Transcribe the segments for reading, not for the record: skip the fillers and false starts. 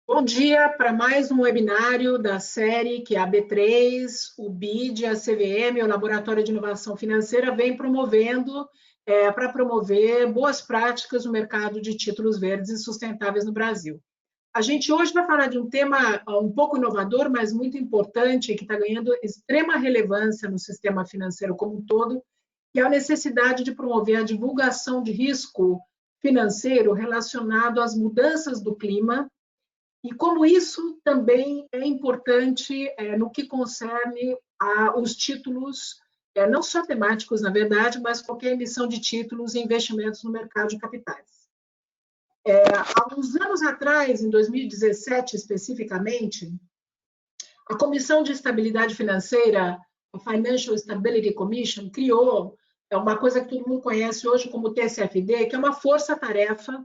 Bom dia para mais um webinário da série que a B3, o BID, a CVM, o Laboratório de Inovação Financeira, vem promovendo para promover boas práticas no mercado de títulos verdes e sustentáveis no Brasil. A gente hoje vai falar de um tema um pouco inovador, mas muito importante, que está ganhando extrema relevância no sistema financeiro como um todo, que é a necessidade de promover a divulgação de risco financeiro relacionado às mudanças do clima, e como isso também é importante no que concerne os títulos, não só temáticos, na verdade, mas qualquer emissão de títulos e investimentos no mercado de capitais. Há uns anos atrás, em 2017 especificamente, a Comissão de Estabilidade Financeira, a Financial Stability Commission, criou uma coisa que todo mundo conhece hoje como TCFD, que é uma força-tarefa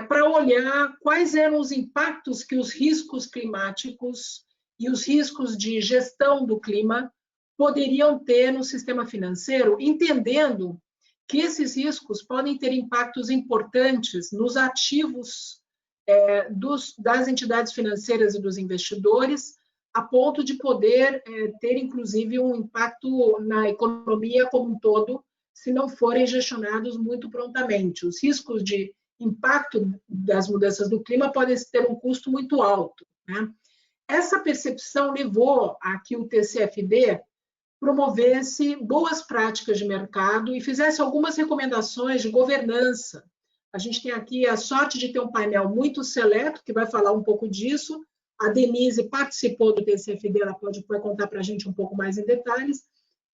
para olhar quais eram os impactos que os riscos climáticos e os riscos de gestão do clima poderiam ter no sistema financeiro, entendendo que esses riscos podem ter impactos importantes nos ativos das entidades financeiras e dos investidores, a ponto de poder ter, inclusive, um impacto na economia como um todo, se não forem gestionados muito prontamente. Os riscos de impacto das mudanças do clima podem ter um custo muito alto, né? Essa percepção levou a que o TCFD promovesse boas práticas de mercado e fizesse algumas recomendações de governança. A gente tem aqui a sorte de ter um painel muito seleto, que vai falar um pouco disso. A Denise participou do TCFD, ela vai contar para a gente um pouco mais em detalhes.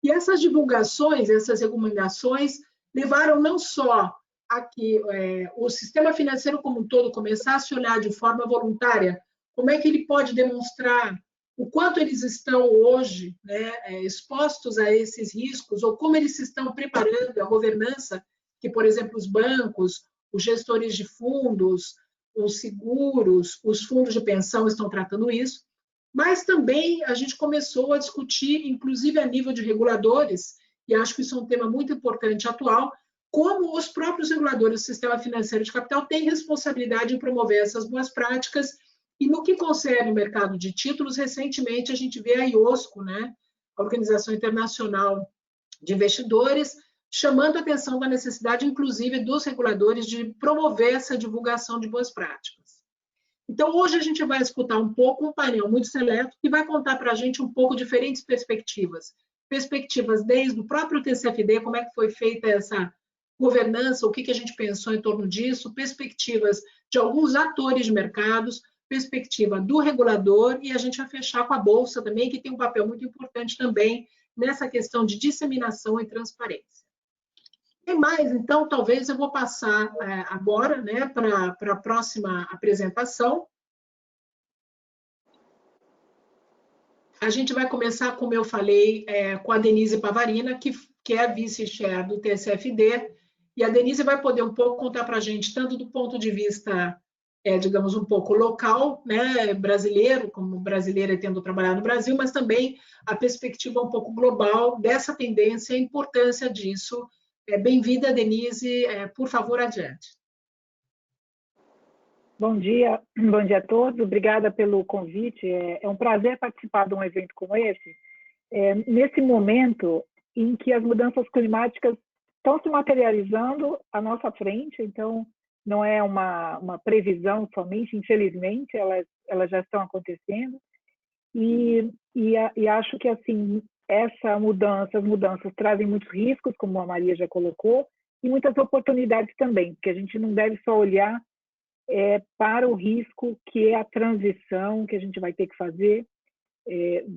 E essas divulgações, essas recomendações, levaram não só a que o sistema financeiro como um todo começasse a olhar de forma voluntária como é que ele pode demonstrar o quanto eles estão hoje, né, expostos a esses riscos, ou como eles se estão preparando a governança, que, por exemplo, os bancos, os gestores de fundos, os seguros, os fundos de pensão estão tratando isso, mas também a gente começou a discutir, inclusive a nível de reguladores, e acho que isso é um tema muito importante atual, como os próprios reguladores do sistema financeiro de capital têm responsabilidade em promover essas boas práticas. E no que concerne o mercado de títulos, recentemente a gente vê a IOSCO, né, a Organização Internacional de Investidores, chamando a atenção da necessidade, inclusive, dos reguladores de promover essa divulgação de boas práticas. Então, hoje a gente vai escutar um pouco um painel muito seleto que vai contar para a gente um pouco diferentes perspectivas. Perspectivas desde o próprio TCFD, como é que foi feita essa governança, o que a gente pensou em torno disso, perspectivas de alguns atores de mercados, perspectiva do regulador, e a gente vai fechar com a Bolsa também, que tem um papel muito importante também nessa questão de disseminação e transparência. Tem mais, então, talvez eu vou passar agora, né, para a próxima apresentação. A gente vai começar, como eu falei, com a Denise Pavarina, que é a vice-chair do TCFD, e a Denise vai poder um pouco contar para a gente, tanto do ponto de vista, digamos, um pouco local, né, brasileiro, como brasileira tendo trabalhado no Brasil, mas também a perspectiva um pouco global dessa tendência e a importância disso. Bem-vinda, Denise, por favor, adiante. Bom dia a todos, obrigada pelo convite. É um prazer participar de um evento como esse, nesse momento em que as mudanças climáticas estão se materializando à nossa frente, então não é uma previsão somente, infelizmente, elas já estão acontecendo, e acho que assim, as mudanças trazem muitos riscos, como a Maria já colocou, e muitas oportunidades também, porque a gente não deve só olhar para o risco que é a transição que a gente vai ter que fazer,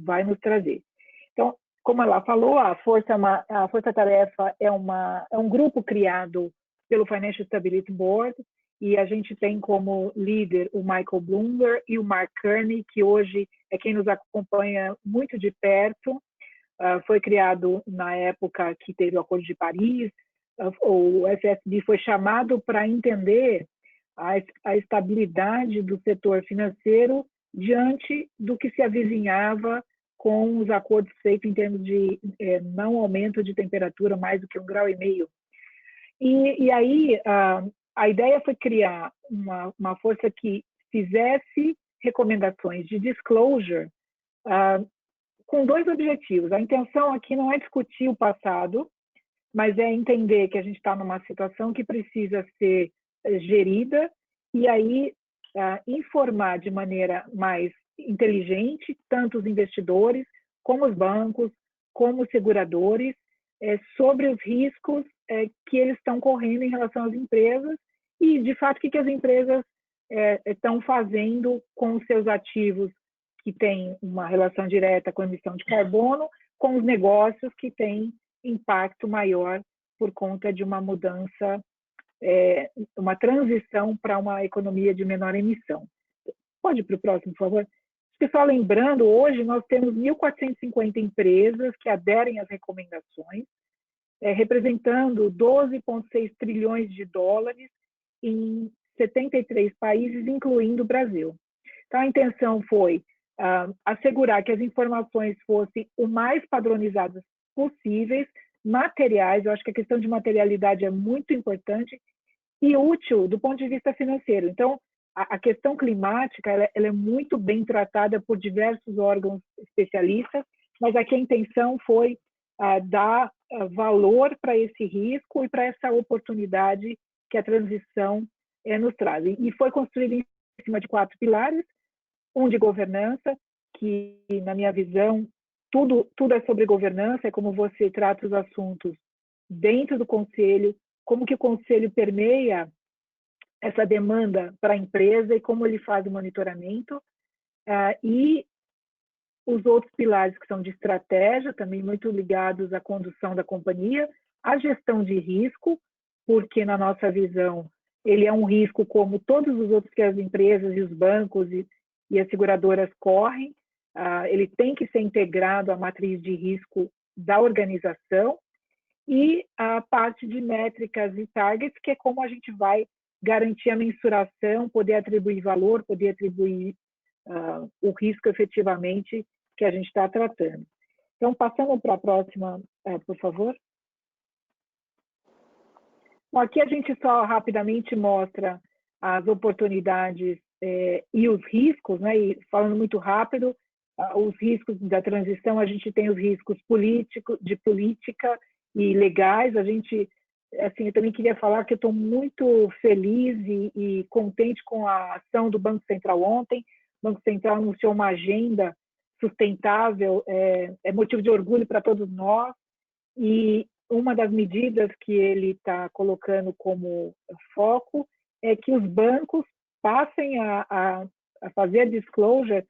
vai nos trazer. Então, como ela falou, a Força-Tarefa é um grupo criado pelo Financial Stability Board, e a gente tem como líder o Michael Bloomberg e o Mark Kearney, que hoje é quem nos acompanha muito de perto. Foi criado na época que teve o Acordo de Paris. O FSB foi chamado para entender a estabilidade do setor financeiro diante do que se avizinhava com os acordos feitos em termos de não aumento de temperatura mais do que 1,5 graus. E aí a ideia foi criar uma força que fizesse recomendações de disclosure com dois objetivos. A intenção aqui não é discutir o passado, mas é entender que a gente está numa situação que precisa ser gerida e aí informar de maneira mais inteligente tanto os investidores, como os bancos, como os seguradores, sobre os riscos que eles estão correndo em relação às empresas e, de fato, o que as empresas estão fazendo com os seus ativos que têm uma relação direta com a emissão de carbono, com os negócios que têm impacto maior por conta de uma mudança, uma transição para uma economia de menor emissão. Pode ir para o próximo, por favor? Só lembrando, hoje nós temos 1.450 empresas que aderem às recomendações, representando 12,6 trilhões de dólares em 73 países, incluindo o Brasil. Então, a intenção foi assegurar que as informações fossem o mais padronizadas possíveis, materiais, eu acho que a questão de materialidade é muito importante, e útil do ponto de vista financeiro. Então, a questão climática ela é muito bem tratada por diversos órgãos especialistas, mas aqui a intenção foi dar valor para esse risco e para essa oportunidade que a transição nos traz. E foi construído em cima de 4 pilares, um de governança, que, na minha visão, tudo é sobre governança, é como você trata os assuntos dentro do conselho, como que o conselho permeia essa demanda para a empresa e como ele faz o monitoramento. E os outros pilares que são de estratégia, também muito ligados à condução da companhia, a gestão de risco, porque, na nossa visão, ele é um risco como todos os outros que as empresas e os bancos e as seguradoras correm. Ele tem que ser integrado à matriz de risco da organização e a parte de métricas e targets, que é como a gente vai garantir a mensuração, poder atribuir valor, poder atribuir o risco efetivamente que a gente está tratando. Então, passando para a próxima, por favor. Bom, aqui a gente só rapidamente mostra as oportunidades e os riscos, né? E falando muito rápido, os riscos da transição, a gente tem os riscos políticos, de política e legais. A gente, assim, eu também queria falar que eu estou muito feliz e contente com a ação do Banco Central ontem. O Banco Central anunciou uma agenda sustentável, é motivo de orgulho para todos nós, e uma das medidas que ele está colocando como foco é que os bancos passem a fazer disclosure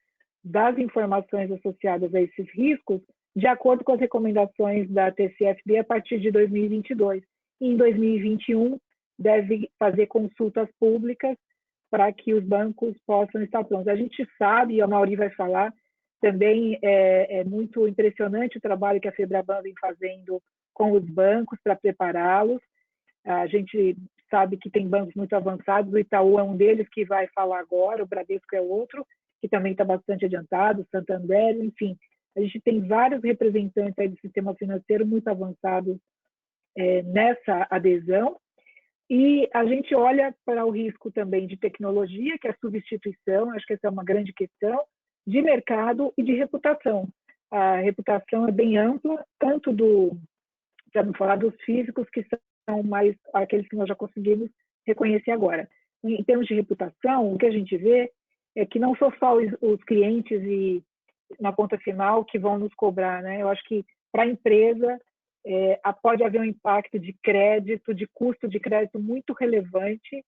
das informações associadas a esses riscos de acordo com as recomendações da TCFD a partir de 2022. E em 2021, deve fazer consultas públicas para que os bancos possam estar prontos. A gente sabe, e a Mauri vai falar, também é muito impressionante o trabalho que a FEBRABAN vem fazendo com os bancos para prepará-los. A gente sabe que tem bancos muito avançados, o Itaú é um deles que vai falar agora, o Bradesco é outro, que também está bastante adiantado, o Santander, enfim. A gente tem vários representantes aí do sistema financeiro muito avançados nessa adesão. E a gente olha para o risco também de tecnologia, que é a substituição, acho que essa é uma grande questão, de mercado e de reputação. A reputação é bem ampla, tanto para não falar dos físicos, que são mais aqueles que nós já conseguimos reconhecer agora. Em termos de reputação, o que a gente vê é que não são só os clientes e na ponta final que vão nos cobrar, né? Eu acho que para a empresa pode haver um impacto de crédito, de custo de crédito muito relevante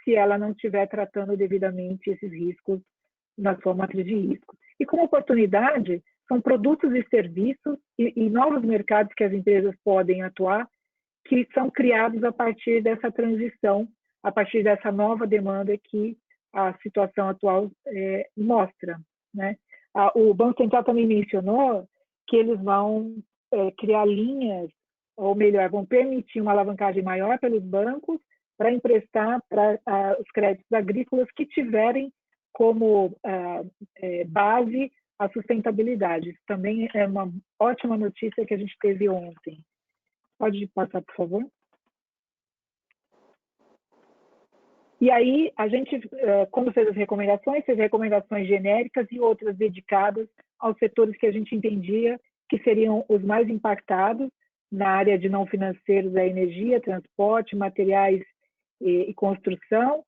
se ela não estiver tratando devidamente esses riscos na sua matriz de risco. E como oportunidade, são produtos e serviços e novos mercados que as empresas podem atuar, que são criados a partir dessa transição, a partir dessa nova demanda que a situação atual mostra, né? O Banco Central também mencionou que eles vão criar linhas, ou melhor, vão permitir uma alavancagem maior pelos bancos para emprestar para os créditos agrícolas que tiverem como base a sustentabilidade. Isso também é uma ótima notícia que a gente teve ontem. Pode passar, por favor? E aí, a gente, como fez as recomendações, fez recomendações genéricas e outras dedicadas aos setores que a gente entendia que seriam os mais impactados na área de não financeiros, a energia, transporte, materiais e construção,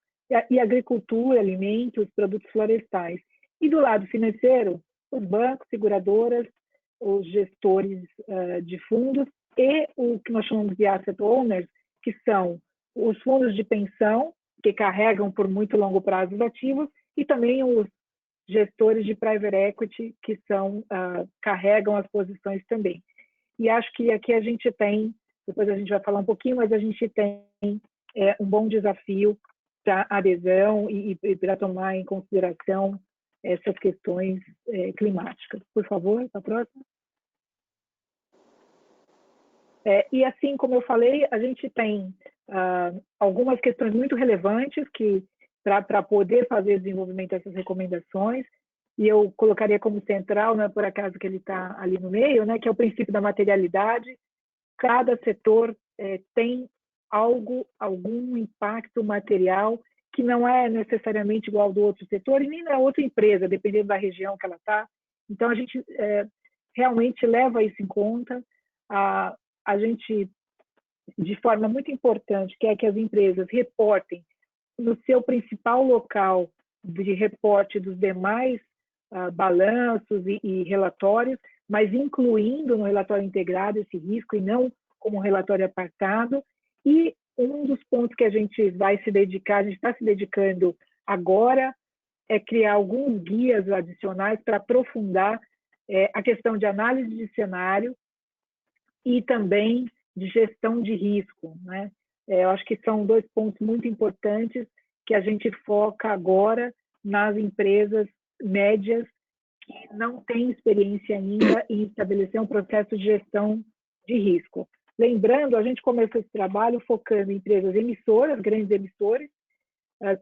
e agricultura, alimentos, produtos florestais. E do lado financeiro, os bancos, seguradoras, os gestores de fundos e o que nós chamamos de asset owners, que são os fundos de pensão, que carregam por muito longo prazo os ativos, e também os gestores de private equity, que carregam as posições também. E acho que aqui a gente tem, depois a gente vai falar um pouquinho, mas a gente tem um bom desafio para adesão e para tomar em consideração essas questões climáticas. Por favor, a próxima. E assim como eu falei, a gente tem algumas questões muito relevantes que para poder fazer desenvolvimento dessas recomendações, e eu colocaria como central, não é por acaso que ele está ali no meio, né, que é o princípio da materialidade. Cada setor tem algum impacto material que não é necessariamente igual ao do outro setor e nem da outra empresa, dependendo da região que ela está. Então, a gente realmente leva isso em conta. A gente, de forma muito importante, quer que as empresas reportem no seu principal local de reporte dos demais balanços e relatórios, mas incluindo no relatório integrado esse risco e não como um relatório apartado. E um dos pontos que a gente vai se dedicar, a gente está se dedicando agora, é criar alguns guias adicionais para aprofundar a questão de análise de cenário e também de gestão de risco, né? Eu acho que são dois pontos muito importantes que a gente foca agora nas empresas médias que não têm experiência ainda em estabelecer um processo de gestão de risco. Lembrando, a gente começou esse trabalho focando em empresas emissoras, grandes emissores,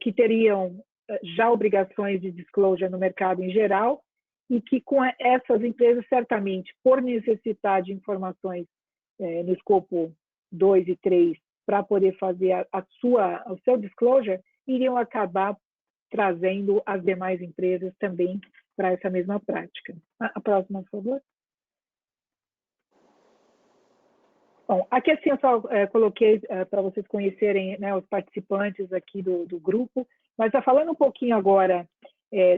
que teriam já obrigações de disclosure no mercado em geral, e que com essas empresas, certamente, por necessitar de informações no escopo 2 e 3, para poder fazer o seu disclosure, iriam acabar trazendo as demais empresas também para essa mesma prática. A próxima, por favor. Bom, aqui assim eu só coloquei para vocês conhecerem, né, os participantes aqui do grupo, mas falando um pouquinho agora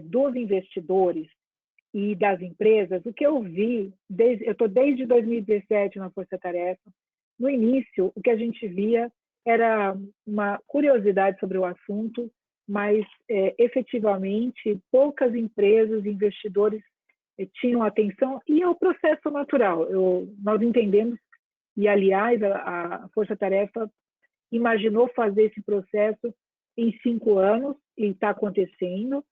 dos investidores e das empresas, o que eu vi, eu estou desde 2017 na Força Tarefa. No início, o que a gente via era uma curiosidade sobre o assunto, mas efetivamente poucas empresas, investidores tinham atenção, e é o processo natural. Nós entendemos, e aliás a Força Tarefa imaginou fazer esse processo em 5 anos, e está acontecendo.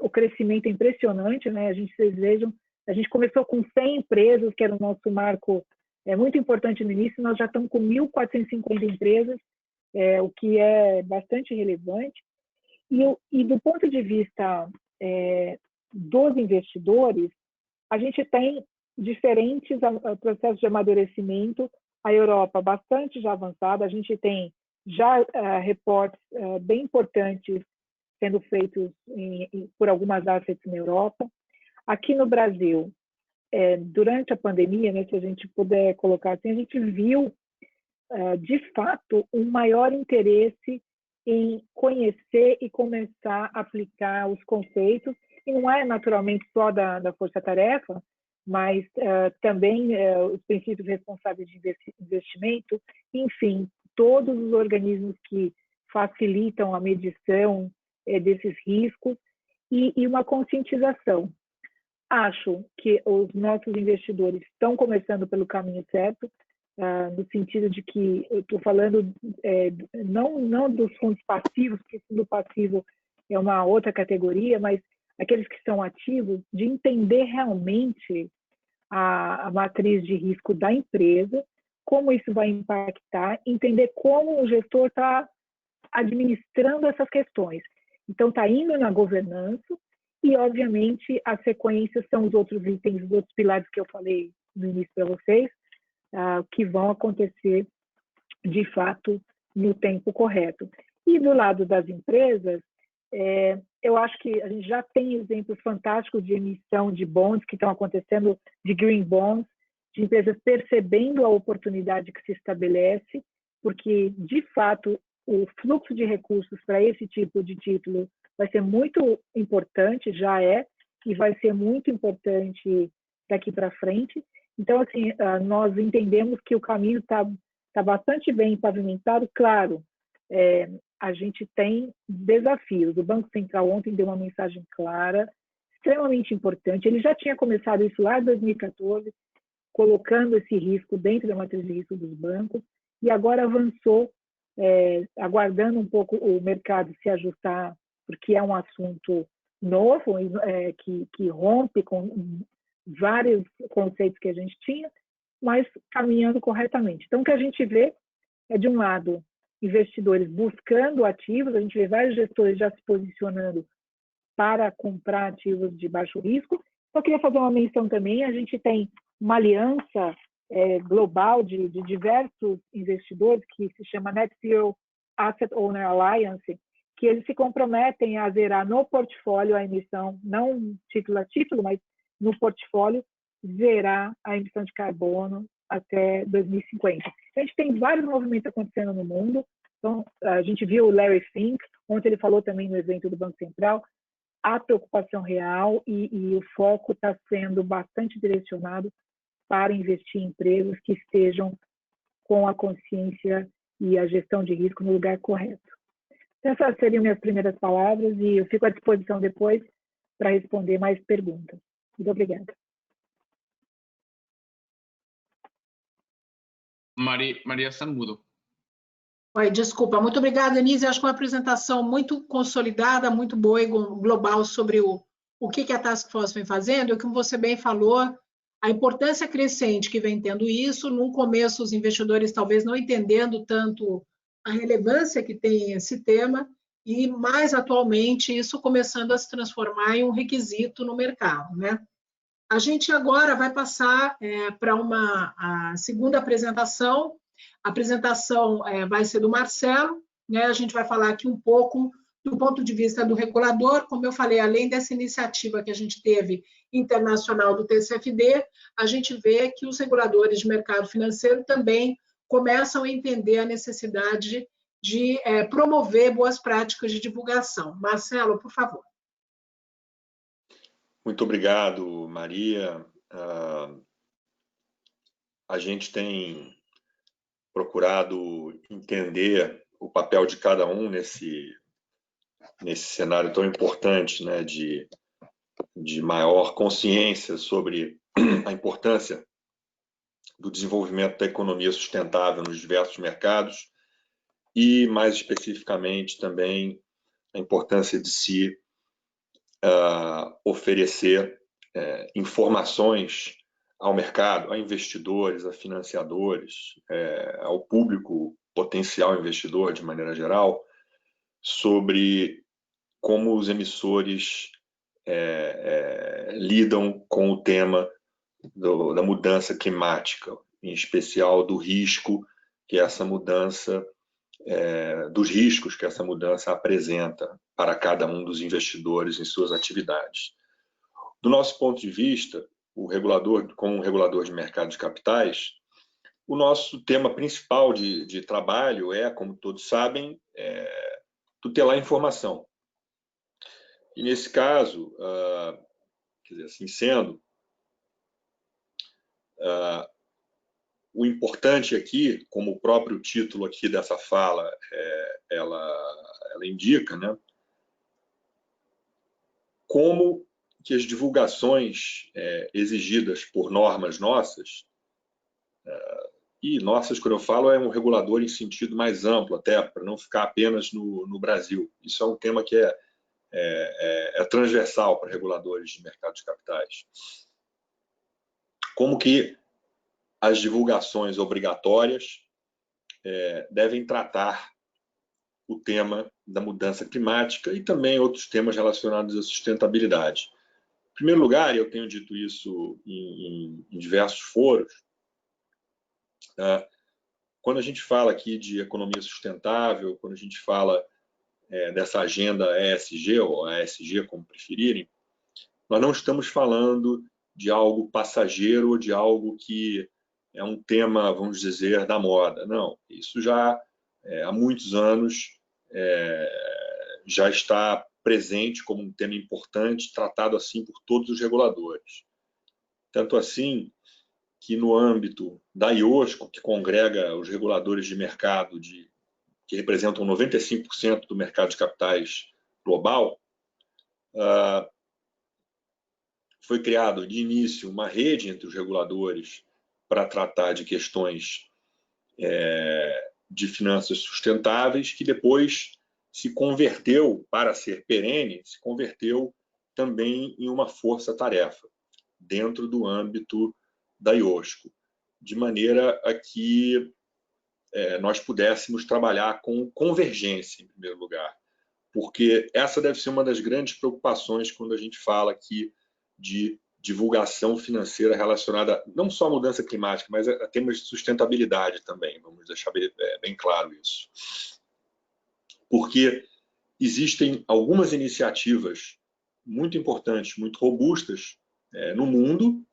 O crescimento é impressionante, né? Vocês vejam, a gente começou com 100 empresas, que era o nosso marco muito importante no início, nós já estamos com 1.450 empresas, o que é bastante relevante. E do ponto de vista dos investidores, a gente tem diferentes processos de amadurecimento. A Europa bastante já avançada, a gente tem já reportes bem importantes sendo feitos por algumas assets na Europa. Aqui no Brasil, durante a pandemia, né, se a gente puder colocar assim, a gente viu, de fato, um maior interesse em conhecer e começar a aplicar os conceitos, e não é naturalmente só da Força Tarefa, mas também os princípios responsáveis de investimento, enfim, todos os organismos que facilitam a medição desses riscos e uma conscientização. Acho que os nossos investidores estão começando pelo caminho certo, no sentido de que eu estou falando não dos fundos passivos, porque o fundo passivo é uma outra categoria, mas aqueles que são ativos, de entender realmente a matriz de risco da empresa, como isso vai impactar, entender como o gestor está administrando essas questões. Então, está indo na governança e, obviamente, a sequência são os outros itens, os outros pilares que eu falei no início para vocês, que vão acontecer, de fato, no tempo correto. E do lado das empresas, eu acho que a gente já tem exemplos fantásticos de emissão de bonds que estão acontecendo, de green bonds, de empresas percebendo a oportunidade que se estabelece, porque, de fato, o fluxo de recursos para esse tipo de título vai ser muito importante, já é, e vai ser muito importante daqui para frente. Então, assim, nós entendemos que o caminho está bastante bem pavimentado. Claro, a gente tem desafios. O Banco Central ontem deu uma mensagem clara, extremamente importante. Ele já tinha começado isso lá em 2014, colocando esse risco dentro da matriz de risco dos bancos, e agora avançou, aguardando um pouco o mercado se ajustar, porque é um assunto novo, que rompe com vários conceitos que a gente tinha, mas caminhando corretamente. Então, o que a gente vê é, de um lado, investidores buscando ativos, a gente vê vários gestores já se posicionando para comprar ativos de baixo risco. Só queria fazer uma menção também, a gente tem uma aliança global de diversos investidores que se chama Net Zero Asset Owner Alliance, que eles se comprometem a zerar no portfólio a emissão, não título a título, mas no portfólio, zerar a emissão de carbono até 2050. A gente tem vários movimentos acontecendo no mundo. Então, a gente viu o Larry Fink, ontem ele falou também no evento do Banco Central, a preocupação real e o foco está sendo bastante direcionado para investir em empresas que estejam com a consciência e a gestão de risco no lugar correto. Essas seriam minhas primeiras palavras e eu fico à disposição depois para responder mais perguntas. Muito obrigada. Maria Samudo. Oi, desculpa. Muito obrigada, Denise. Acho que uma apresentação muito consolidada, muito boa e global sobre o que a Task Force vem fazendo. E como você bem falou, a importância crescente que vem tendo isso. No começo, os investidores talvez não entendendo tanto a relevância que tem esse tema, e mais atualmente isso começando a se transformar em um requisito no mercado, né? A gente agora vai passar para a segunda apresentação. A apresentação vai ser do Marcelo, né? A gente vai falar aqui um pouco do ponto de vista do regulador. Como eu falei, além dessa iniciativa que a gente teve internacional do TCFD, a gente vê que os reguladores de mercado financeiro também começam a entender a necessidade de promover boas práticas de divulgação. Marcelo, por favor. Muito obrigado, Maria. A gente tem procurado entender o papel de cada um nesse cenário tão importante, né, de maior consciência sobre a importância do desenvolvimento da economia sustentável nos diversos mercados e, mais especificamente, também a importância de se oferecer informações ao mercado, a investidores, a financiadores, ao público potencial investidor de maneira geral, sobre como os emissores lidam com o tema da mudança climática, em especial do risco que essa mudança, dos riscos que essa mudança apresenta para cada um dos investidores em suas atividades. Do nosso ponto de vista, como regulador de mercado de capitais, o nosso tema principal de trabalho como todos sabem, tutelar a informação. E nesse caso, quer dizer, assim sendo, o importante aqui, como o próprio título aqui dessa fala ela indica, né, como que as divulgações exigidas por normas nossas, e nossas, quando eu falo, é um regulador em sentido mais amplo, até para não ficar apenas no Brasil. Isso é um tema que é transversal para reguladores de mercado de capitais. Como que as divulgações obrigatórias devem tratar o tema da mudança climática e também outros temas relacionados à sustentabilidade. Em primeiro lugar, eu tenho dito isso em diversos foros, quando a gente fala aqui de economia sustentável, quando a gente fala dessa agenda ESG, ou ESG, como preferirem, nós não estamos falando de algo passageiro ou de algo que é um tema, vamos dizer, da moda. Não, isso já há muitos anos já está presente como um tema importante, tratado assim por todos os reguladores. Tanto assim que no âmbito da IOSCO, que congrega os reguladores de mercado que representam 95% do mercado de capitais global, foi criado de início uma rede entre os reguladores para tratar de questões de finanças sustentáveis, que depois se converteu, para ser perene, se converteu também em uma força-tarefa dentro do âmbito da IOSCO, de maneira a que nós pudéssemos trabalhar com convergência, em primeiro lugar, porque essa deve ser uma das grandes preocupações quando a gente fala aqui de divulgação financeira relacionada não só à mudança climática, mas a temas de sustentabilidade também, vamos deixar bem claro isso. Porque existem algumas iniciativas muito importantes, muito robustas no mundo,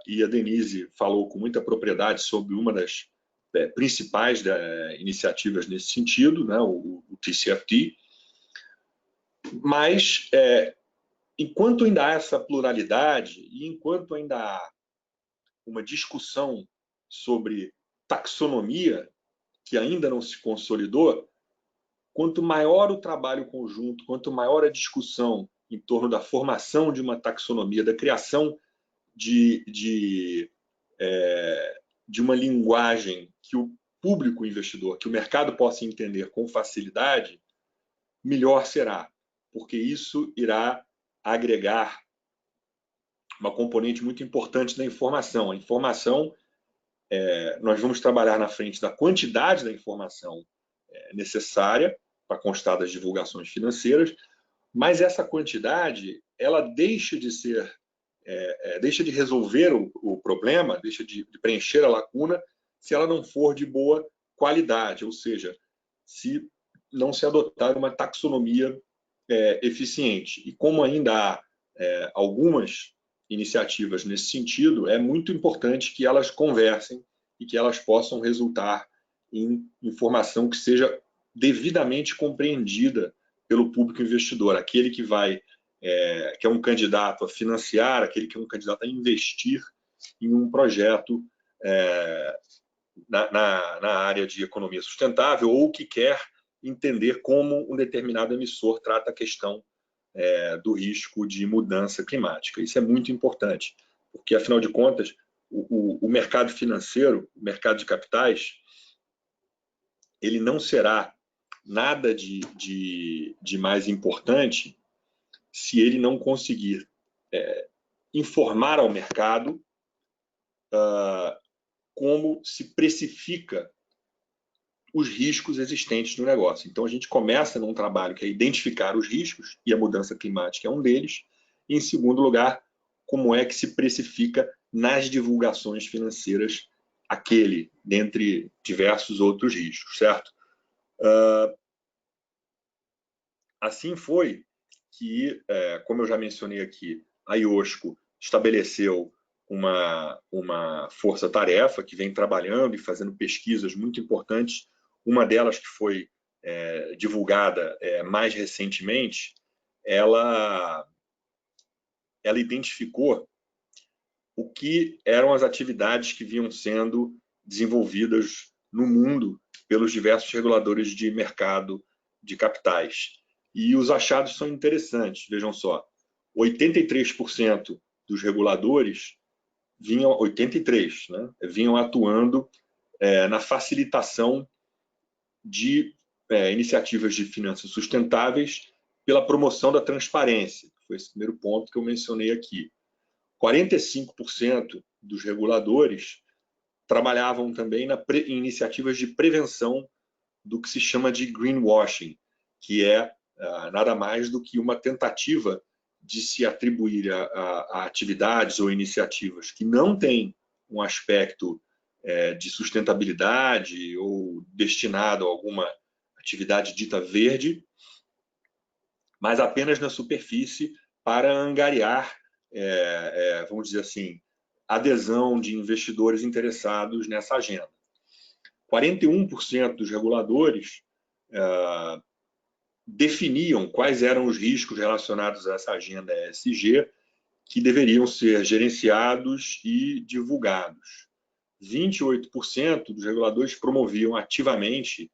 e a Denise falou com muita propriedade sobre uma das principais iniciativas nesse sentido, né, o TCFD, mas enquanto ainda há essa pluralidade e enquanto ainda há uma discussão sobre taxonomia que ainda não se consolidou, quanto maior o trabalho conjunto, quanto maior a discussão em torno da formação de uma taxonomia, da criação de uma linguagem que o público investidor, que o mercado possa entender com facilidade, melhor será, porque isso irá agregar uma componente muito importante da informação. A informação, nós vamos trabalhar na frente da quantidade da informação necessária para constar das divulgações financeiras, mas essa quantidade, ela deixa de resolver o problema, deixa de preencher a lacuna, se ela não for de boa qualidade, ou seja, se não se adotar uma taxonomia eficiente. E como ainda há algumas iniciativas nesse sentido, é muito importante que elas conversem e que elas possam resultar em informação que seja devidamente compreendida pelo público investidor, aquele que que é um candidato a financiar, aquele que é um candidato a investir em um projeto na área de economia sustentável, ou que quer entender como um determinado emissor trata a questão do risco de mudança climática. Isso é muito importante, porque, afinal de contas, o mercado financeiro, o mercado de capitais, ele não será nada de mais importante se ele não conseguir informar ao mercado como se precifica os riscos existentes no negócio. Então, a gente começa num trabalho que é identificar os riscos, e a mudança climática é um deles, e, em segundo lugar, como é que se precifica nas divulgações financeiras aquele, dentre diversos outros riscos, certo? Assim foi que, como eu já mencionei aqui, a IOSCO estabeleceu uma força-tarefa que vem trabalhando e fazendo pesquisas muito importantes. Uma delas, que foi divulgada mais recentemente, ela identificou o que eram as atividades que vinham sendo desenvolvidas no mundo pelos diversos reguladores de mercado de capitais. E os achados são interessantes, vejam só. 83% dos reguladores vinham atuando na facilitação de iniciativas de finanças sustentáveis pela promoção da transparência, que foi esse primeiro ponto que eu mencionei aqui. 45% dos reguladores trabalhavam também em iniciativas de prevenção do que se chama de greenwashing, que é nada mais do que uma tentativa de se atribuir a atividades ou iniciativas que não têm um aspecto de sustentabilidade ou destinado a alguma atividade dita verde, mas apenas na superfície para angariar, vamos dizer assim, adesão de investidores interessados nessa agenda. 41% dos reguladores definiam quais eram os riscos relacionados a essa agenda ESG que deveriam ser gerenciados e divulgados. 28% dos reguladores promoviam ativamente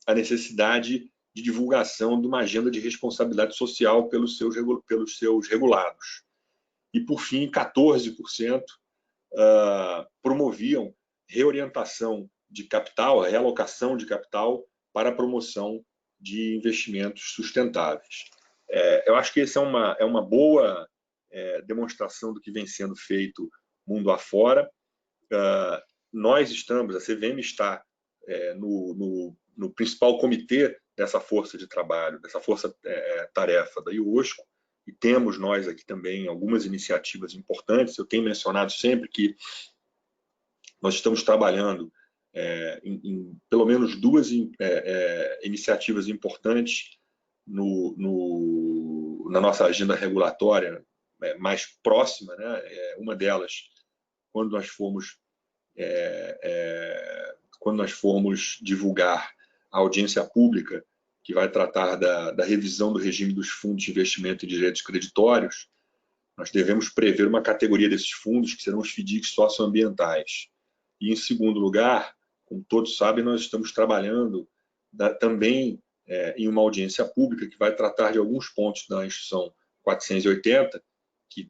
a necessidade de divulgação de uma agenda de responsabilidade social pelos seus regulados. E, por fim, 14% promoviam reorientação de capital, a realocação de capital para a promoção de investimentos sustentáveis. Eu acho que essa é uma boa demonstração do que vem sendo feito mundo afora. Nós estamos, a CVM está no principal comitê dessa força de trabalho, dessa força-tarefa da IOSCO, e temos nós aqui também algumas iniciativas importantes. Eu tenho mencionado sempre que nós estamos trabalhando em pelo menos duas iniciativas importantes na nossa agenda regulatória mais próxima, né? Uma delas, quando nós formos divulgar a audiência pública que vai tratar da revisão do regime dos fundos de investimento em direitos creditórios, nós devemos prever uma categoria desses fundos que serão os FDICs socioambientais. E, em segundo lugar, como todos sabem, nós estamos trabalhando também em uma audiência pública que vai tratar de alguns pontos da Instrução 480, que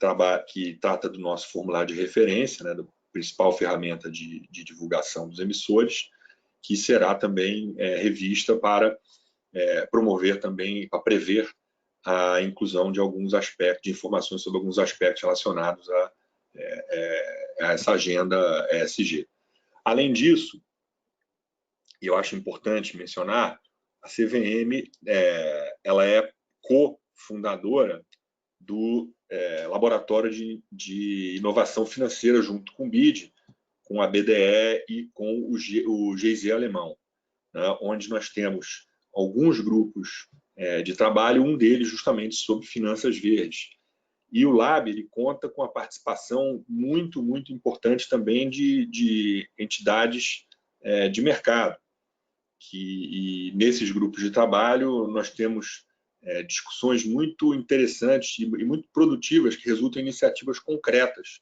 trata do nosso formulário de referência, né, da principal ferramenta de divulgação dos emissores, que será também revista para promover também, para prever a inclusão de alguns aspectos, de informações sobre alguns aspectos relacionados a essa agenda ESG. Além disso, e eu acho importante mencionar, a CVM ela é cofundadora do Laboratório de Inovação Financeira, junto com o BID, com a BDE e com o GIZ alemão, né, onde nós temos alguns grupos de trabalho, um deles justamente sobre finanças verdes. E o Lab ele conta com a participação muito, muito importante também de entidades de mercado. E nesses grupos de trabalho nós temos discussões muito interessantes e muito produtivas que resultam em iniciativas concretas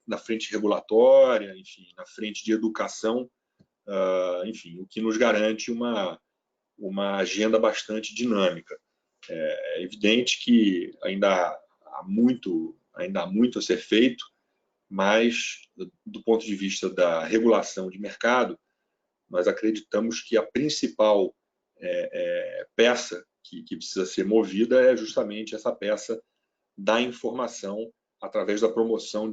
na frente regulatória, enfim, na frente de educação, enfim, o que nos garante uma agenda bastante dinâmica. É evidente que ainda há muito a ser feito, mas do ponto de vista da regulação de mercado, nós acreditamos que a principal peça que precisa ser movida é justamente essa peça da informação através da promoção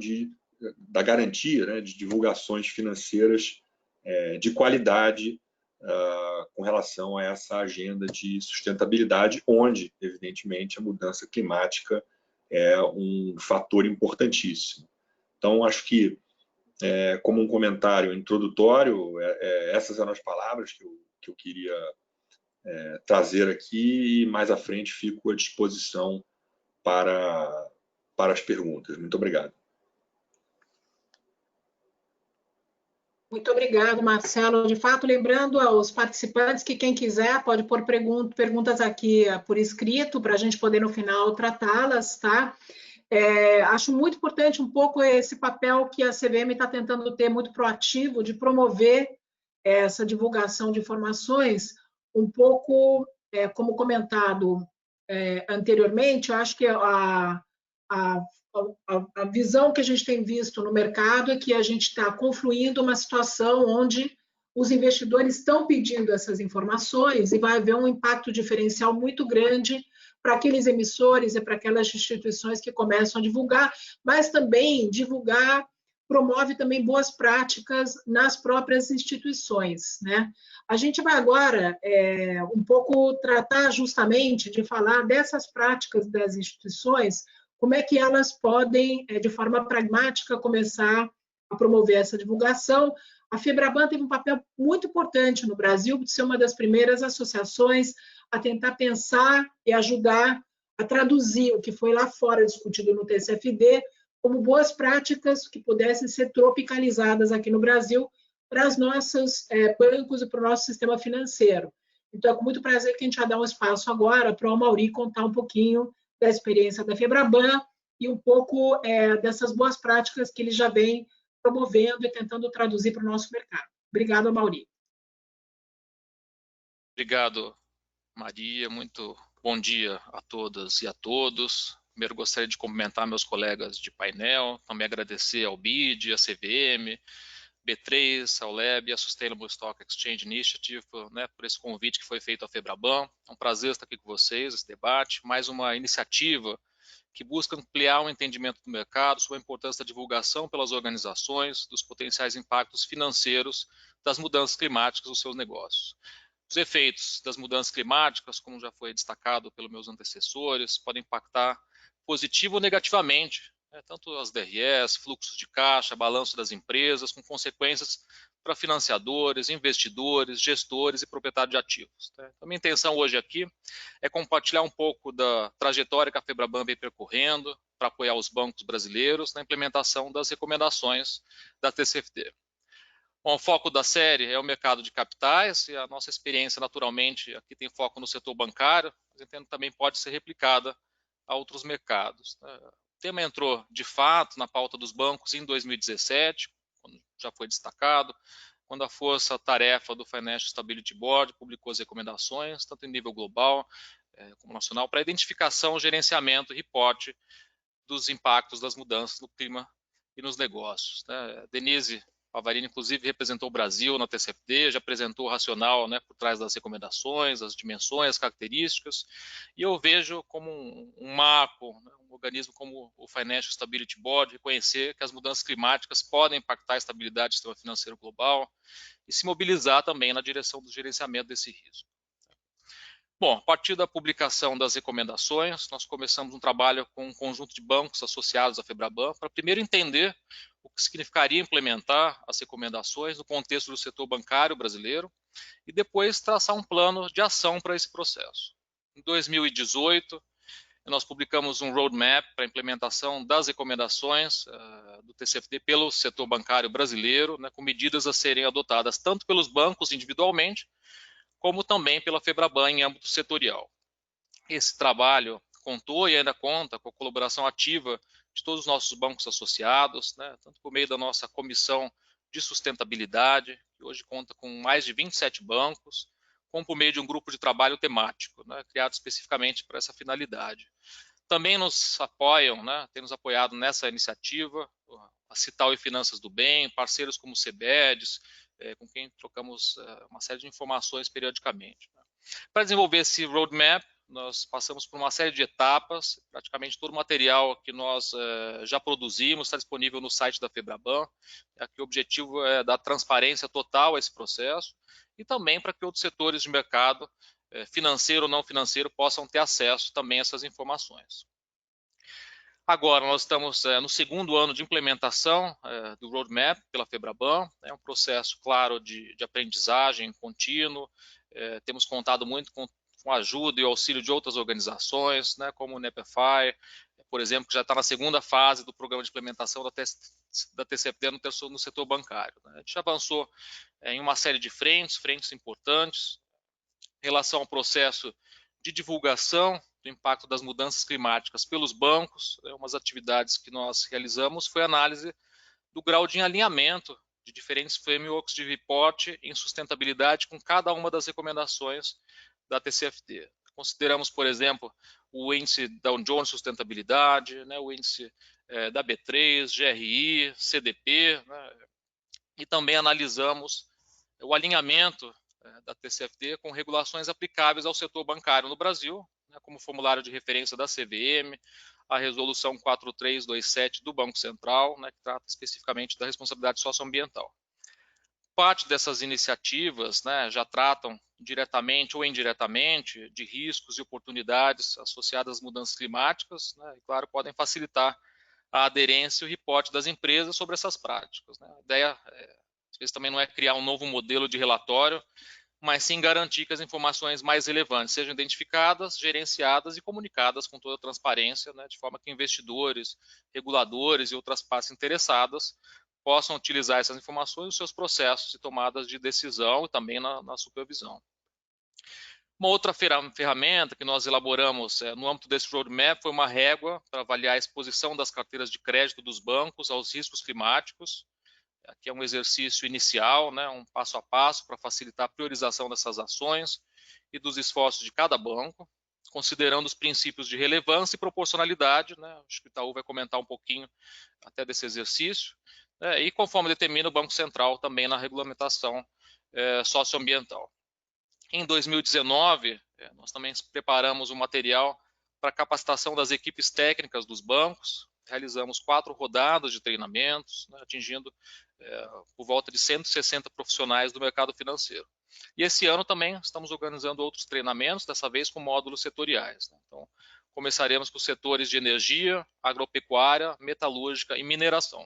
da garantia, né, de divulgações financeiras de qualidade com relação a essa agenda de sustentabilidade, onde, evidentemente, a mudança climática é um fator importantíssimo. Então, acho que, como um comentário introdutório, essas eram as palavras que eu queria trazer aqui, e mais à frente fico à disposição para as perguntas. Muito obrigado. Muito obrigado, Marcelo. De fato, lembrando aos participantes que quem quiser pode pôr perguntas aqui por escrito para a gente poder no final tratá-las, tá? Acho muito importante um pouco esse papel que a CVM está tentando ter muito proativo de promover essa divulgação de informações, um pouco como comentado anteriormente. Eu acho que a visão que a gente tem visto no mercado é que a gente está confluindo uma situação onde os investidores estão pedindo essas informações e vai haver um impacto diferencial muito grande para aqueles emissores e para aquelas instituições que começam a divulgar, mas também divulgar promove também boas práticas nas próprias instituições, né? A gente vai agora um pouco tratar justamente de falar dessas práticas das instituições, como é que elas podem, de forma pragmática, começar a promover essa divulgação. A Febraban teve um papel muito importante no Brasil, de ser uma das primeiras associações a tentar pensar e ajudar a traduzir o que foi lá fora discutido no TCFD como boas práticas que pudessem ser tropicalizadas aqui no Brasil para os nossos bancos e para o nosso sistema financeiro. Então, é com muito prazer que a gente vai dar um espaço agora para o Amaury contar um pouquinho da experiência da Febraban e um pouco dessas boas práticas que ele já vem promovendo e tentando traduzir para o nosso mercado. Obrigado, Amaury. Obrigado, Maria. Muito bom dia a todas e a todos. Primeiro, gostaria de cumprimentar meus colegas de painel, também agradecer ao BID, à CVM, B3, ao LEB, a Sustainable Stock Exchange Initiative, né, por esse convite que foi feito à Febraban. É um prazer estar aqui com vocês, esse debate, mais uma iniciativa que busca ampliar o entendimento do mercado sobre a importância da divulgação pelas organizações dos potenciais impactos financeiros das mudanças climáticas nos seus negócios. Os efeitos das mudanças climáticas, como já foi destacado pelos meus antecessores, podem impactar positivo ou negativamente, né, tanto as DREs, fluxos de caixa, balanço das empresas, com consequências para financiadores, investidores, gestores e proprietários de ativos. Né. Então, a minha intenção hoje aqui é compartilhar um pouco da trajetória que a Febraban vem percorrendo para apoiar os bancos brasileiros na implementação das recomendações da TCFD. Bom, o foco da série é o mercado de capitais e a nossa experiência, naturalmente, aqui tem foco no setor bancário, mas entendo que também pode ser replicada a outros mercados. O tema entrou, de fato, na pauta dos bancos em 2017, quando já foi destacado, quando a força-tarefa do Financial Stability Board publicou as recomendações, tanto em nível global como nacional, para identificação, gerenciamento e reporte dos impactos das mudanças no clima e nos negócios. Denise Pavarini, inclusive, representou o Brasil na TCFD, já apresentou o racional, né, por trás das recomendações, as dimensões, as características, e eu vejo como um marco, né, um organismo como o Financial Stability Board, reconhecer que as mudanças climáticas podem impactar a estabilidade do sistema financeiro global e se mobilizar também na direção do gerenciamento desse risco. Bom, a partir da publicação das recomendações, nós começamos um trabalho com um conjunto de bancos associados à Febraban para primeiro entender o que significaria implementar as recomendações no contexto do setor bancário brasileiro e depois traçar um plano de ação para esse processo. Em 2018, nós publicamos um roadmap para a implementação das recomendações do TCFD pelo setor bancário brasileiro, né, com medidas a serem adotadas tanto pelos bancos individualmente, como também pela Febraban em âmbito setorial. Esse trabalho contou e ainda conta com a colaboração ativa de todos os nossos bancos associados, né, tanto por meio da nossa comissão de sustentabilidade, que hoje conta com mais de 27 bancos, como por meio de um grupo de trabalho temático, né, criado especificamente para essa finalidade. Também nos apoiam, né, tem nos apoiado nessa iniciativa, a Cital e Finanças do Bem, parceiros como o CBEDS, com quem trocamos uma série de informações periodicamente. Né. Para desenvolver esse roadmap, nós passamos por uma série de etapas, praticamente todo o material que nós já produzimos está disponível no site da Febraban. Aqui o objetivo é dar transparência total a esse processo e também para que outros setores de mercado, financeiro ou não financeiro, possam ter acesso também a essas informações. Agora, nós estamos no segundo ano de implementação do roadmap pela Febraban. É um processo, claro, de aprendizagem contínuo. Temos contado muito com a ajuda e o auxílio de outras organizações, né, como o NEPFI, por exemplo, que já está na segunda fase do programa de implementação da TCFD no setor bancário. Né. A gente avançou em uma série de frentes importantes, em relação ao processo de divulgação do impacto das mudanças climáticas pelos bancos. Umas atividades que nós realizamos foi a análise do grau de alinhamento de diferentes frameworks de reporte em sustentabilidade com cada uma das recomendações da TCFD. Consideramos, por exemplo, o índice Dow Jones Sustentabilidade, né, o índice da B3, GRI, CDP, né, e também analisamos o alinhamento da TCFD com regulações aplicáveis ao setor bancário no Brasil, né, como o formulário de referência da CVM, a resolução 4327 do Banco Central, né, que trata especificamente da responsabilidade socioambiental. Parte dessas iniciativas, né, já tratam diretamente ou indiretamente de riscos e oportunidades associadas às mudanças climáticas, né, e, claro, podem facilitar a aderência e o reporte das empresas sobre essas práticas. Né. A ideia Às vezes também não é criar um novo modelo de relatório, mas sim garantir que as informações mais relevantes sejam identificadas, gerenciadas e comunicadas com toda a transparência, né, de forma que investidores, reguladores e outras partes interessadas possam utilizar essas informações nos seus processos e tomadas de decisão e também na supervisão. Uma outra ferramenta que nós elaboramos no âmbito desse roadmap foi uma régua para avaliar a exposição das carteiras de crédito dos bancos aos riscos climáticos. Aqui é um exercício inicial, né, um passo a passo para facilitar a priorização dessas ações e dos esforços de cada banco, considerando os princípios de relevância e proporcionalidade, né, acho que o Itaú vai comentar um pouquinho até desse exercício, né, e conforme determina o Banco Central também na regulamentação socioambiental. Em 2019, nós também preparamos um material para capacitação das equipes técnicas dos bancos, realizamos 4 rodadas de treinamentos, né, atingindo por volta de 160 profissionais do mercado financeiro. E esse ano também estamos organizando outros treinamentos, dessa vez com módulos setoriais, né? Então, começaremos com os setores de energia, agropecuária, metalúrgica e mineração.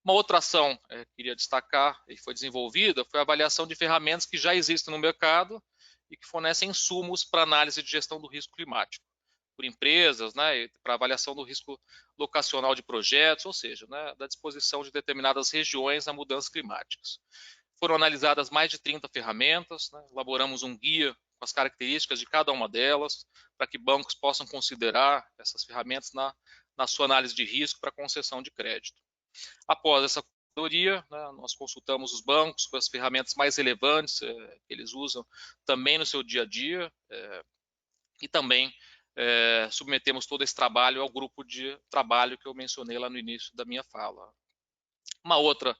Uma outra ação que queria destacar e foi desenvolvida foi a avaliação de ferramentas que já existem no mercado e que fornecem insumos para análise de gestão do risco climático por empresas, né, para avaliação do risco locacional de projetos, ou seja, né, da disposição de determinadas regiões a mudanças climáticas. Foram analisadas mais de 30 ferramentas, né, elaboramos um guia com as características de cada uma delas, para que bancos possam considerar essas ferramentas na sua análise de risco para concessão de crédito. Após essa consultoria, né, nós consultamos os bancos com as ferramentas mais relevantes que eles usam também no seu dia a dia e também submetemos todo esse trabalho ao grupo de trabalho que eu mencionei lá no início da minha fala. Uma outra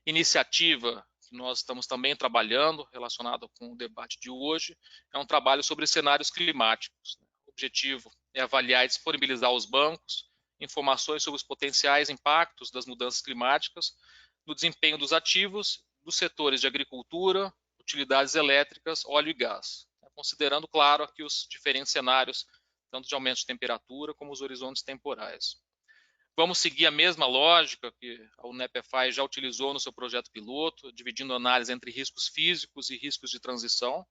iniciativa que nós estamos também trabalhando, relacionada com o debate de hoje, é um trabalho sobre cenários climáticos. O objetivo é avaliar e disponibilizar aos bancos informações sobre os potenciais impactos das mudanças climáticas no desempenho dos ativos dos setores de agricultura, utilidades elétricas, óleo e gás, considerando, claro, aqui os diferentes cenários, tanto de aumento de temperatura como os horizontes temporais. Vamos seguir a mesma lógica que a UNEP-EFAI já utilizou no seu projeto piloto, dividindo a análise entre riscos físicos e riscos de transição.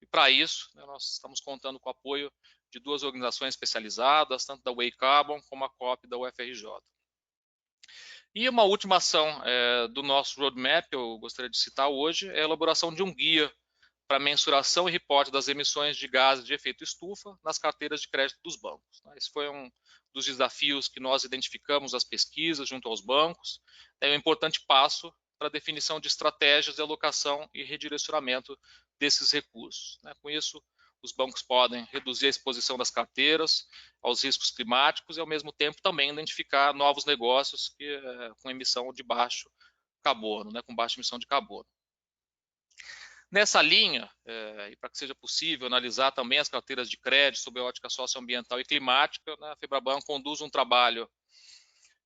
E para isso, né, nós estamos contando com o apoio de 2 organizações especializadas, tanto da Way Carbon como a COP da UFRJ. E uma última ação do nosso roadmap, eu gostaria de citar hoje, é a elaboração de um guia para mensuração e reporte das emissões de gases de efeito estufa nas carteiras de crédito dos bancos. Esse foi um dos desafios que nós identificamos nas pesquisas junto aos bancos. É um importante passo para a definição de estratégias de alocação e redirecionamento desses recursos. Com isso, os bancos podem reduzir a exposição das carteiras aos riscos climáticos e, ao mesmo tempo, também identificar novos negócios com emissão de baixo carbono, com baixa emissão de carbono. Nessa linha, e para que seja possível analisar também as carteiras de crédito sob a ótica socioambiental e climática, a Febraban conduz um trabalho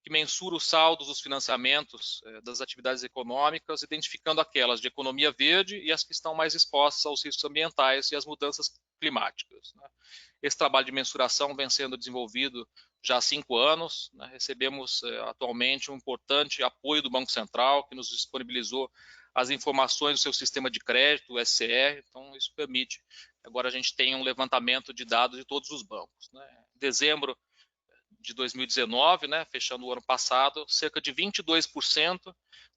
que mensura os saldos dos financiamentos das atividades econômicas, identificando aquelas de economia verde e as que estão mais expostas aos riscos ambientais e às mudanças climáticas. Esse trabalho de mensuração vem sendo desenvolvido já há 5 anos. Recebemos atualmente um importante apoio do Banco Central, que nos disponibilizou as informações do seu sistema de crédito, o SCR, então isso permite que agora a gente tenha um levantamento de dados de todos os bancos. Em dezembro de 2019, fechando o ano passado, cerca de 22%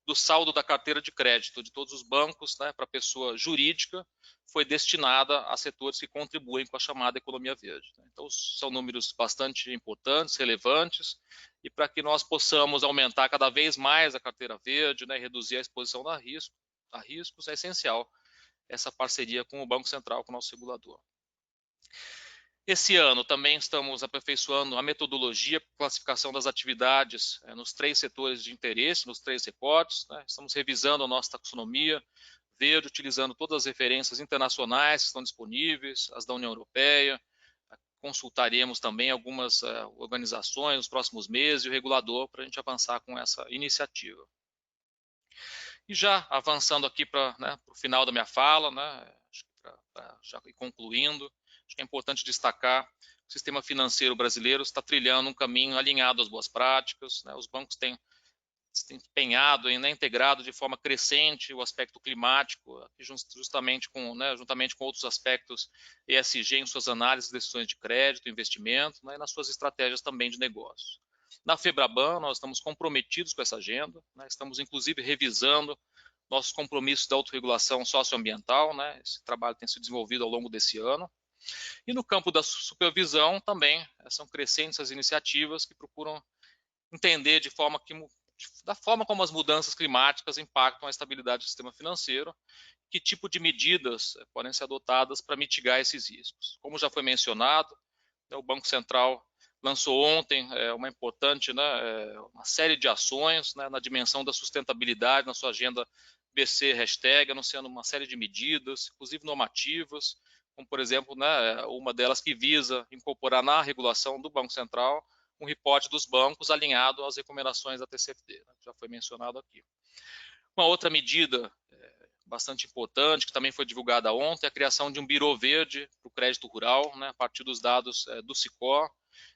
do saldo da carteira de crédito de todos os bancos para a pessoa jurídica foi destinada a setores que contribuem com a chamada economia verde. Então, são números bastante importantes, relevantes, e para que nós possamos aumentar cada vez mais a carteira verde, reduzir a exposição a riscos, é essencial essa parceria com o Banco Central, com o nosso regulador. Esse ano também estamos aperfeiçoando a metodologia para classificação das atividades nos 3 setores de interesse, nos 3 reportes. Estamos revisando a nossa taxonomia verde, utilizando todas as referências internacionais que estão disponíveis, as da União Europeia. Consultaremos também algumas organizações nos próximos meses e o regulador para a gente avançar com essa iniciativa. E já avançando aqui para o final da minha fala, acho que para já ir concluindo, acho que é importante destacar que o sistema financeiro brasileiro está trilhando um caminho alinhado às boas práticas. Os bancos têm empenhado em, né, integrado de forma crescente o aspecto climático, justamente com, né, juntamente com outros aspectos ESG em suas análises, decisões de crédito, investimento, né, e nas suas estratégias também de negócio. Na FEBRABAN, nós estamos comprometidos com essa agenda, né, estamos inclusive revisando nossos compromissos da autorregulação socioambiental, né, esse trabalho tem sido desenvolvido ao longo desse ano. E no campo da supervisão também são crescentes as iniciativas que procuram entender da forma como as mudanças climáticas impactam a estabilidade do sistema financeiro, que tipo de medidas podem ser adotadas para mitigar esses riscos. Como já foi mencionado, o Banco Central lançou ontem uma importante, né, uma série de ações, né, na dimensão da sustentabilidade, na sua agenda BC hashtag, anunciando uma série de medidas, inclusive normativas, como por exemplo, né, uma delas que visa incorporar na regulação do Banco Central um reporte dos bancos alinhado às recomendações da TCFD, né, que já foi mencionado aqui. Uma outra medida bastante importante, que também foi divulgada ontem, é a criação de um birô verde para o crédito rural, né, a partir dos dados do SICOR.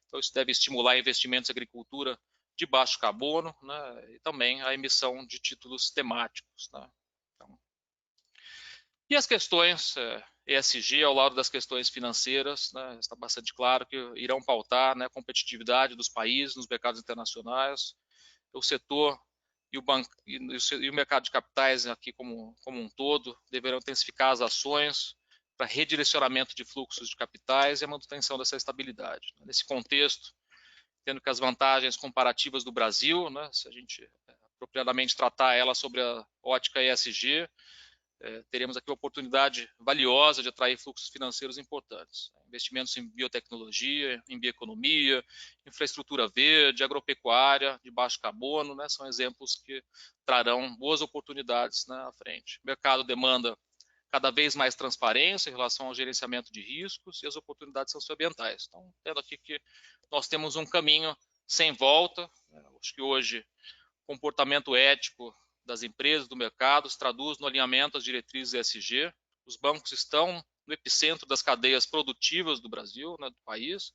Então, isso deve estimular investimentos em agricultura de baixo carbono, né, e também a emissão de títulos temáticos. Né. Então, e as questões ESG, ao lado das questões financeiras, né, está bastante claro que irão pautar, né, a competitividade dos países nos mercados internacionais, o setor e o mercado de capitais aqui como um todo deverão intensificar as ações para redirecionamento de fluxos de capitais e a manutenção dessa estabilidade. Nesse contexto, tendo que as vantagens comparativas do Brasil, né, se a gente apropriadamente tratar ela sobre a ótica ESG, teremos aqui uma oportunidade valiosa de atrair fluxos financeiros importantes. Investimentos em biotecnologia, em bioeconomia, infraestrutura verde, agropecuária, de baixo carbono, né, são exemplos que trarão boas oportunidades, né, à frente. O mercado demanda cada vez mais transparência em relação ao gerenciamento de riscos e as oportunidades socioambientais. Então, tendo aqui que nós temos um caminho sem volta, né, acho que hoje o comportamento ético das empresas, do mercado, se traduz no alinhamento às diretrizes ESG. Os bancos estão no epicentro das cadeias produtivas do Brasil, né, do país,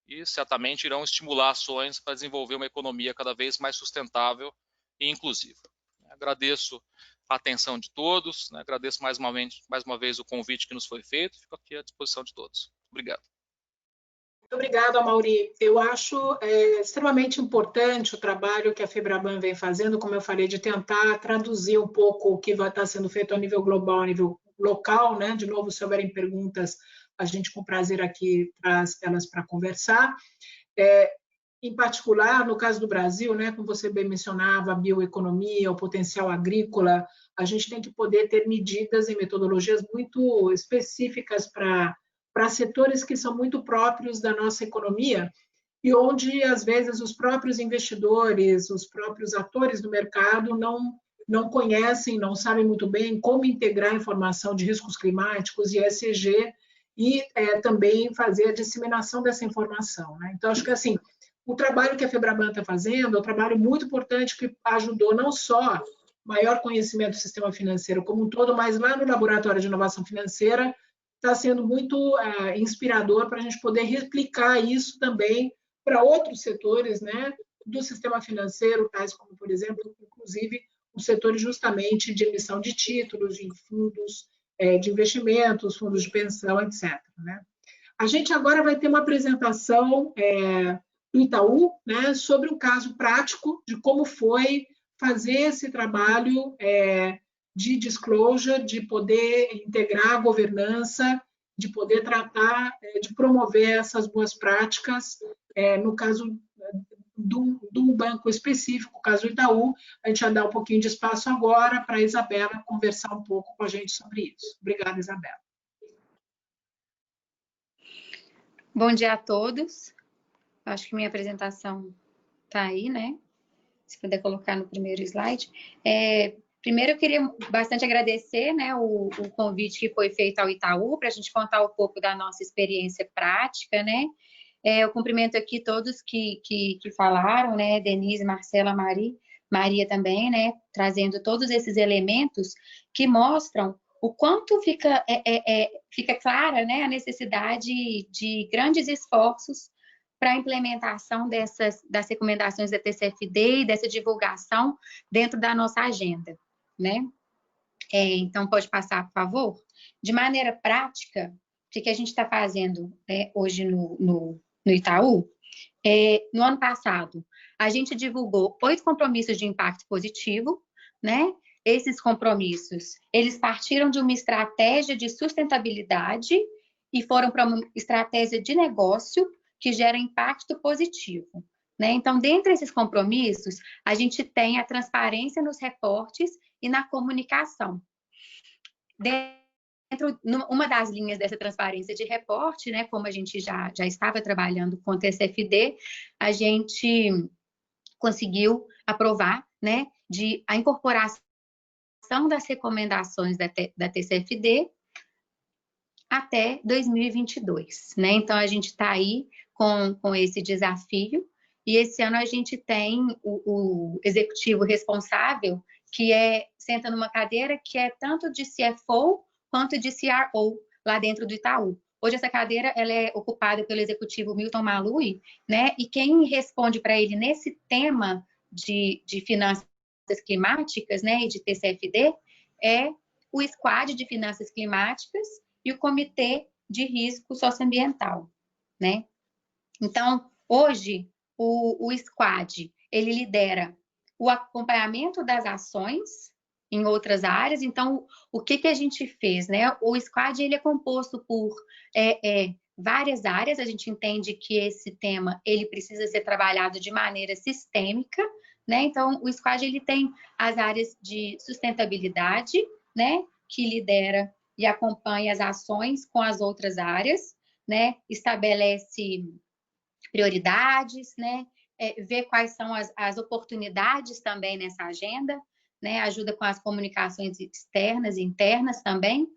e certamente irão estimular ações para desenvolver uma economia cada vez mais sustentável e inclusiva. Agradeço a atenção de todos, né, agradeço mais uma vez o convite que nos foi feito, fico aqui à disposição de todos. Obrigado. Muito obrigada, Amaury. Eu acho extremamente importante o trabalho que a FEBRABAN vem fazendo, como eu falei, de tentar traduzir um pouco o que vai estar sendo feito a nível global, a nível local, né? De novo, se houverem perguntas, a gente com prazer aqui traz elas para conversar. Em particular, no caso do Brasil, né, como você bem mencionava, a bioeconomia, o potencial agrícola, a gente tem que poder ter medidas e metodologias muito específicas para setores que são muito próprios da nossa economia e onde, às vezes, os próprios investidores, os próprios atores do mercado não conhecem, não sabem muito bem como integrar a informação de riscos climáticos e ESG e também fazer a disseminação dessa informação, né? Então, acho que, assim, o trabalho que a FEBRABAN está fazendo é um trabalho muito importante que ajudou não só maior conhecimento do sistema financeiro como um todo, mas lá no Laboratório de Inovação Financeira está sendo muito inspirador para a gente poder replicar isso também para outros setores, né, do sistema financeiro, tais como, por exemplo, inclusive, os setores justamente de emissão de títulos, de fundos de investimentos, fundos de pensão, etc. Né? A gente agora vai ter uma apresentação do Itaú, né, sobre um caso prático de como foi fazer esse trabalho de disclosure, de poder integrar a governança, de poder tratar, de promover essas boas práticas, no caso de um banco específico, o caso do Itaú. A gente vai dar um pouquinho de espaço agora para a Isabela conversar um pouco com a gente sobre isso. Obrigada, Isabela. Bom dia a todos. Acho que minha apresentação está aí, né? Se puder colocar no primeiro slide. Primeiro, eu queria bastante agradecer, né, o convite que foi feito ao Itaú para a gente contar um pouco da nossa experiência prática, né? Eu cumprimento aqui todos que falaram, né? Denise, Marcela, Maria também, né? Trazendo todos esses elementos que mostram o quanto fica clara, né, a necessidade de grandes esforços para a implementação das recomendações da TCFD e dessa divulgação dentro da nossa agenda, né? Então, pode passar, por favor? De maneira prática, o que a gente está fazendo hoje no Itaú? No ano passado, a gente divulgou 8 compromissos de impacto positivo, né? Esses compromissos, eles partiram de uma estratégia de sustentabilidade e foram para uma estratégia de negócio que gera impacto positivo, né? Então, dentre esses compromissos, a gente tem a transparência nos reportes e na comunicação. Uma das linhas dessa transparência de reporte, né, como a gente já estava trabalhando com o TCFD, a gente conseguiu aprovar, né, a incorporação das recomendações da TCFD até 2022, né? Então, a gente está aí com esse desafio, e esse ano a gente tem o executivo responsável, que senta numa cadeira que é tanto de CFO quanto de CRO, lá dentro do Itaú. Hoje essa cadeira ela é ocupada pelo executivo Milton Malui, né? E quem responde para ele nesse tema de finanças climáticas, né, e de TCFD, é o Squad de Finanças Climáticas e o Comitê de Risco Socioambiental, né? Então, hoje, o Squad, ele lidera o acompanhamento das ações em outras áreas. Então, o que a gente fez, né? O Squad, ele é composto por várias áreas. A gente entende que esse tema, ele precisa ser trabalhado de maneira sistêmica, né? Então, o Squad, ele tem as áreas de sustentabilidade, né? Que lidera e acompanha as ações com as outras áreas, né? Estabelece prioridades, né? Ver quais são as oportunidades também nessa agenda, né? Ajuda com as comunicações externas e internas também,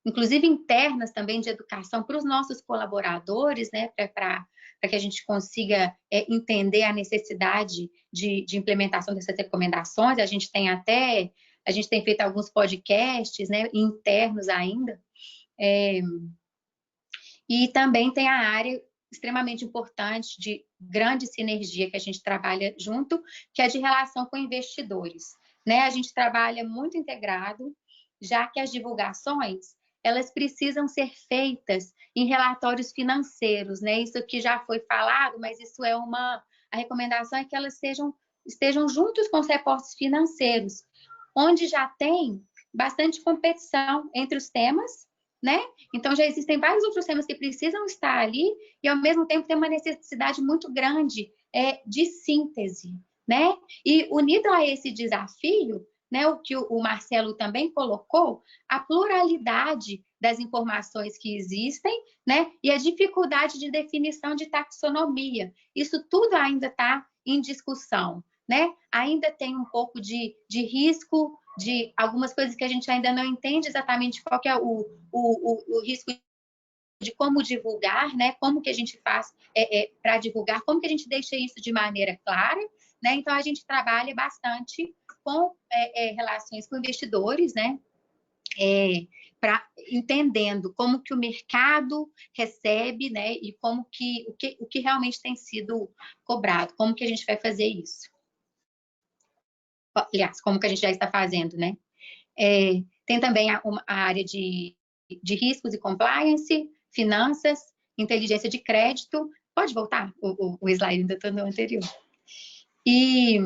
inclusive internas também de educação para os nossos colaboradores, né? Para que a gente consiga entender a necessidade de implementação dessas recomendações. A gente tem feito alguns podcasts, né? Internos ainda. E também tem a área extremamente importante de grande sinergia que a gente trabalha junto, que é de relação com investidores, né? A gente trabalha muito integrado, já que as divulgações, elas precisam ser feitas em relatórios financeiros, né? Isso aqui já foi falado, mas isso a recomendação é que elas estejam juntos com os reportes financeiros, onde já tem bastante competição entre os temas, né? Então, já existem vários outros temas que precisam estar ali e, ao mesmo tempo, tem uma necessidade muito grande de síntese, né? E, unido a esse desafio, né, o que o Marcelo também colocou, a pluralidade das informações que existem, né? E a dificuldade de definição de taxonomia. Isso tudo ainda está em discussão, né? Ainda tem um pouco de risco, de algumas coisas que a gente ainda não entende exatamente qual que é o risco de como divulgar, né? Como que a gente faz para divulgar, como que a gente deixa isso de maneira clara, né? Então, a gente trabalha bastante com relações com investidores, né? Entendendo como que o mercado recebe, né? E como o que realmente tem sido cobrado, como que a gente vai fazer isso. Aliás, como que a gente já está fazendo, né? Tem também a área de riscos e compliance, finanças, inteligência de crédito. Pode voltar o slide, ainda estou no anterior. E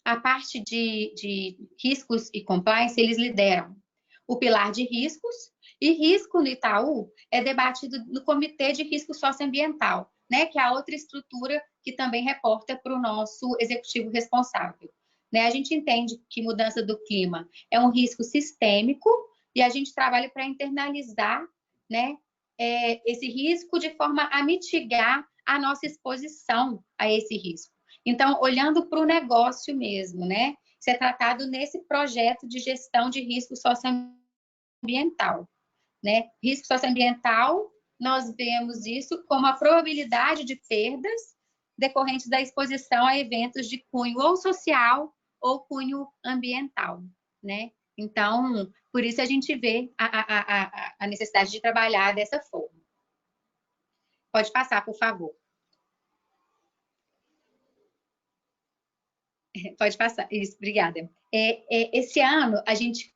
a parte de riscos e compliance, eles lideram o pilar de riscos, e risco no Itaú é debatido no Comitê de Risco Socioambiental, né, que é a outra estrutura que também reporta para o nosso executivo responsável. Né? A gente entende que mudança do clima é um risco sistêmico e a gente trabalha para internalizar, né, esse risco de forma a mitigar a nossa exposição a esse risco. Então, olhando para o negócio mesmo, né, ser tratado nesse projeto de gestão de risco socioambiental. Né? Risco socioambiental, nós vemos isso como a probabilidade de perdas decorrentes da exposição a eventos de cunho ou social ou cunho ambiental, né? Então, por isso a gente vê a necessidade de trabalhar dessa forma. Pode passar, por favor. Pode passar. Isso, obrigada. Esse ano, a gente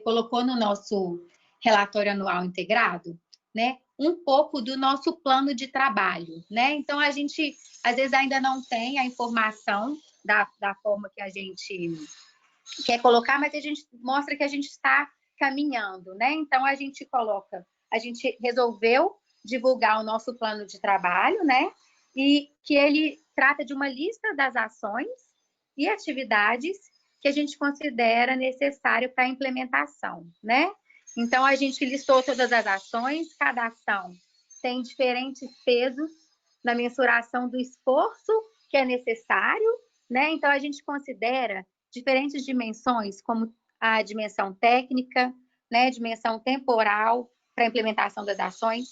colocou no nosso relatório anual integrado, né, um pouco do nosso plano de trabalho, né? Então, a gente, às vezes, ainda não tem a informação da forma que a gente quer colocar, mas a gente mostra que a gente está caminhando, né? Então, a gente resolveu divulgar o nosso plano de trabalho, né? E que ele trata de uma lista das ações e atividades que a gente considera necessário para a implementação, né? Então, a gente listou todas as ações, cada ação tem diferentes pesos na mensuração do esforço que é necessário, né? Então, a gente considera diferentes dimensões, como a dimensão técnica, né? Dimensão temporal para a implementação das ações,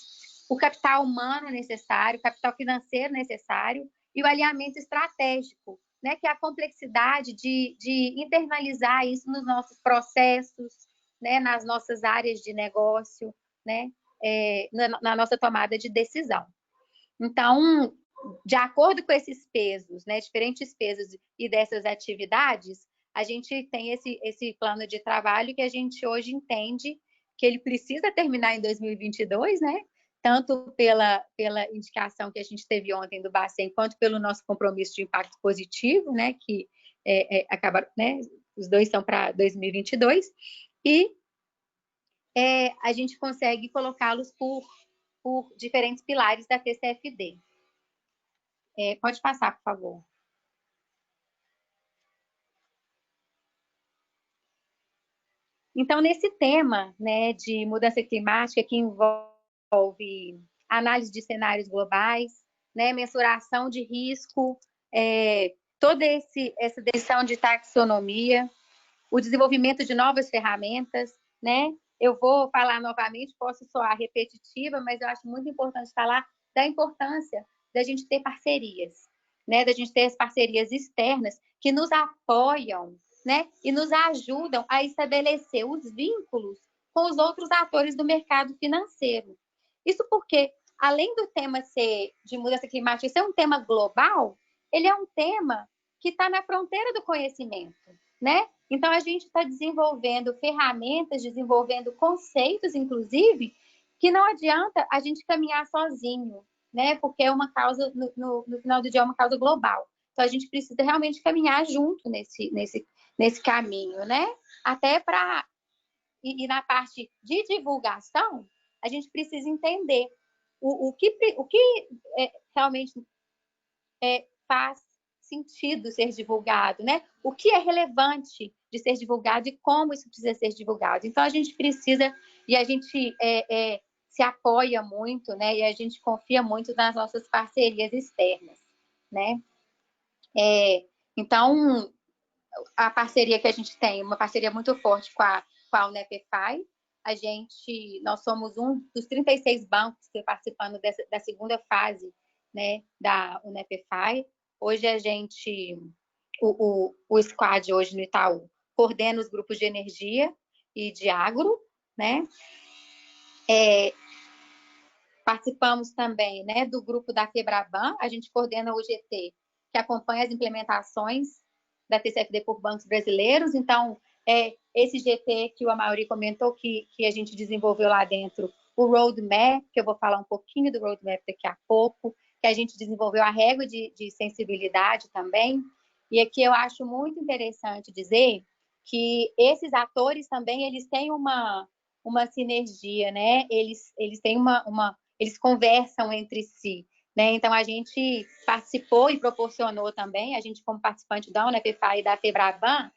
o capital humano necessário, o capital financeiro necessário e o alinhamento estratégico, né? Que é a complexidade de internalizar isso nos nossos processos, né? Nas nossas áreas de negócio, né? Na nossa tomada de decisão. Então, de acordo com esses pesos, né? Diferentes pesos e dessas atividades, a gente tem esse plano de trabalho que a gente hoje entende que ele precisa terminar em 2022, né? Tanto pela indicação que a gente teve ontem do Bacen, quanto pelo nosso compromisso de impacto positivo, né? Que acabaram, né? Os dois são para 2022. E a gente consegue colocá-los por diferentes pilares da TCFD. Pode passar, por favor. Então, nesse tema, né, de mudança climática, que envolve análise de cenários globais, né, mensuração de risco, toda essa definição de taxonomia, o desenvolvimento de novas ferramentas, né? Eu vou falar novamente, posso soar repetitiva, mas eu acho muito importante falar da importância da gente ter parcerias, né? Da gente ter as parcerias externas que nos apoiam, né? E nos ajudam a estabelecer os vínculos com os outros atores do mercado financeiro. Isso porque, além do tema ser de mudança climática ser um tema global, ele é um tema que está na fronteira do conhecimento, né? Então, a gente está desenvolvendo ferramentas, desenvolvendo conceitos, inclusive, que não adianta a gente caminhar sozinho, né? Porque é uma causa, no final do dia, é uma causa global. Então, a gente precisa realmente caminhar junto nesse caminho, né? Até para... E na parte de divulgação, a gente precisa entender o que realmente faz sentido ser divulgado, né? O que é relevante de ser divulgado e como isso precisa ser divulgado. Então, a gente precisa, e a gente se apoia muito, né? E a gente confia muito nas nossas parcerias externas, né? Então, a parceria que a gente tem, uma parceria muito forte com a UNEPFI, nós somos um dos 36 bancos que estão participando da segunda fase, né, da UNEPFI. Hoje o Squad hoje no Itaú coordena os grupos de energia e de agro, né? Participamos também, né, do grupo da Febraban, a gente coordena o GT, que acompanha as implementações da TCFD por bancos brasileiros. Então, esse GT que o Amaury comentou que a gente desenvolveu lá dentro, o Roadmap, que eu vou falar um pouquinho do Roadmap daqui a pouco, que a gente desenvolveu a régua de sensibilidade também. E aqui eu acho muito interessante dizer que esses atores também, eles têm uma sinergia, né? Eles têm eles conversam entre si, né? Então, a gente participou e proporcionou também, a gente como participante da UNEPFI e da Febraban,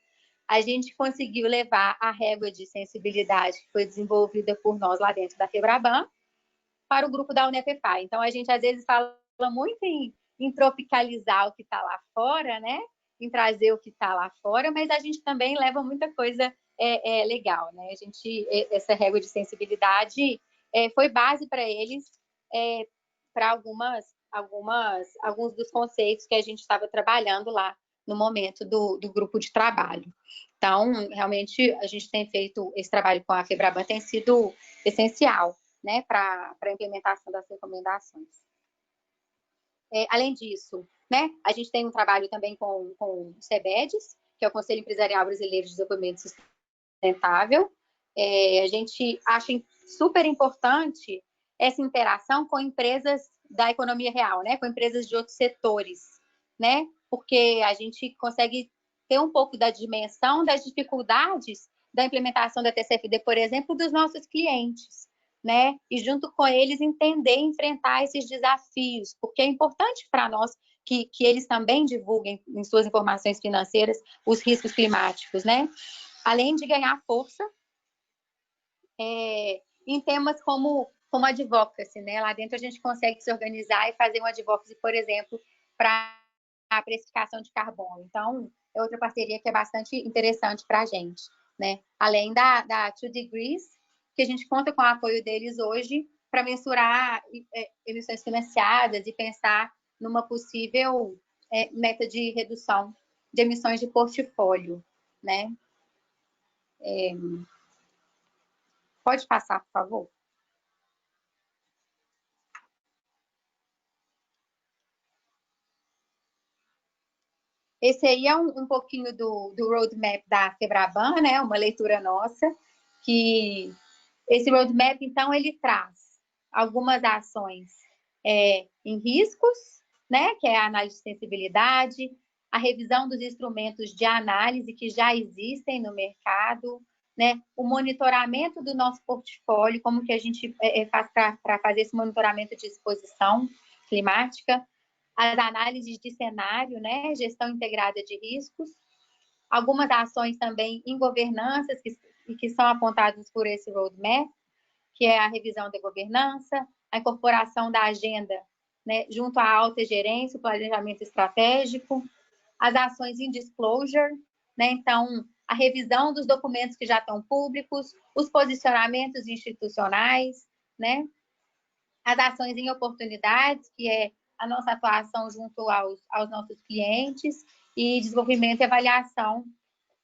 a gente conseguiu levar a régua de sensibilidade que foi desenvolvida por nós lá dentro da Febraban para o grupo da UNEPFI. Então, a gente às vezes fala muito em tropicalizar o que está lá fora, né? Em trazer o que está lá fora, mas a gente também leva muita coisa legal, né? Essa régua de sensibilidade foi base para eles, para alguns dos conceitos que a gente estava trabalhando lá no momento do grupo de trabalho. Então, realmente, a gente tem feito esse trabalho com a Febraban, tem sido essencial, né, para a implementação das recomendações. Além disso, né, a gente tem um trabalho também com o CEBEDES, que é o Conselho Empresarial Brasileiro de Desenvolvimento Sustentável. A gente acha super importante essa interação com empresas da economia real, né, com empresas de outros setores, né, porque a gente consegue ter um pouco da dimensão das dificuldades da implementação da TCFD, por exemplo, dos nossos clientes, né, e junto com eles entender e enfrentar esses desafios, porque é importante para nós que eles também divulguem em suas informações financeiras os riscos climáticos, né, além de ganhar força em temas como advocacy, né? Lá dentro a gente consegue se organizar e fazer um advocacy, por exemplo, para a precificação de carbono. Então, é outra parceria que é bastante interessante para a gente, né? Além da 2Degrees, que a gente conta com o apoio deles hoje para mensurar emissões financiadas e pensar numa possível meta de redução de emissões de portfólio, né? Pode passar, por favor? Esse aí é um pouquinho do roadmap da Febraban, né? Uma leitura nossa, que esse roadmap, então, ele traz algumas ações em riscos, né? Que é a análise de sensibilidade, a revisão dos instrumentos de análise que já existem no mercado, né? O monitoramento do nosso portfólio, como que a gente faz para fazer esse monitoramento de exposição climática, as análises de cenário, né? Gestão integrada de riscos, algumas ações também em governanças que são apontadas por esse roadmap, que é a revisão da governança, a incorporação da agenda, né, junto à alta gerência, o planejamento estratégico, as ações em disclosure, né, então, a revisão dos documentos que já estão públicos, os posicionamentos institucionais, né, as ações em oportunidades, que é a nossa atuação junto aos nossos clientes, e desenvolvimento e avaliação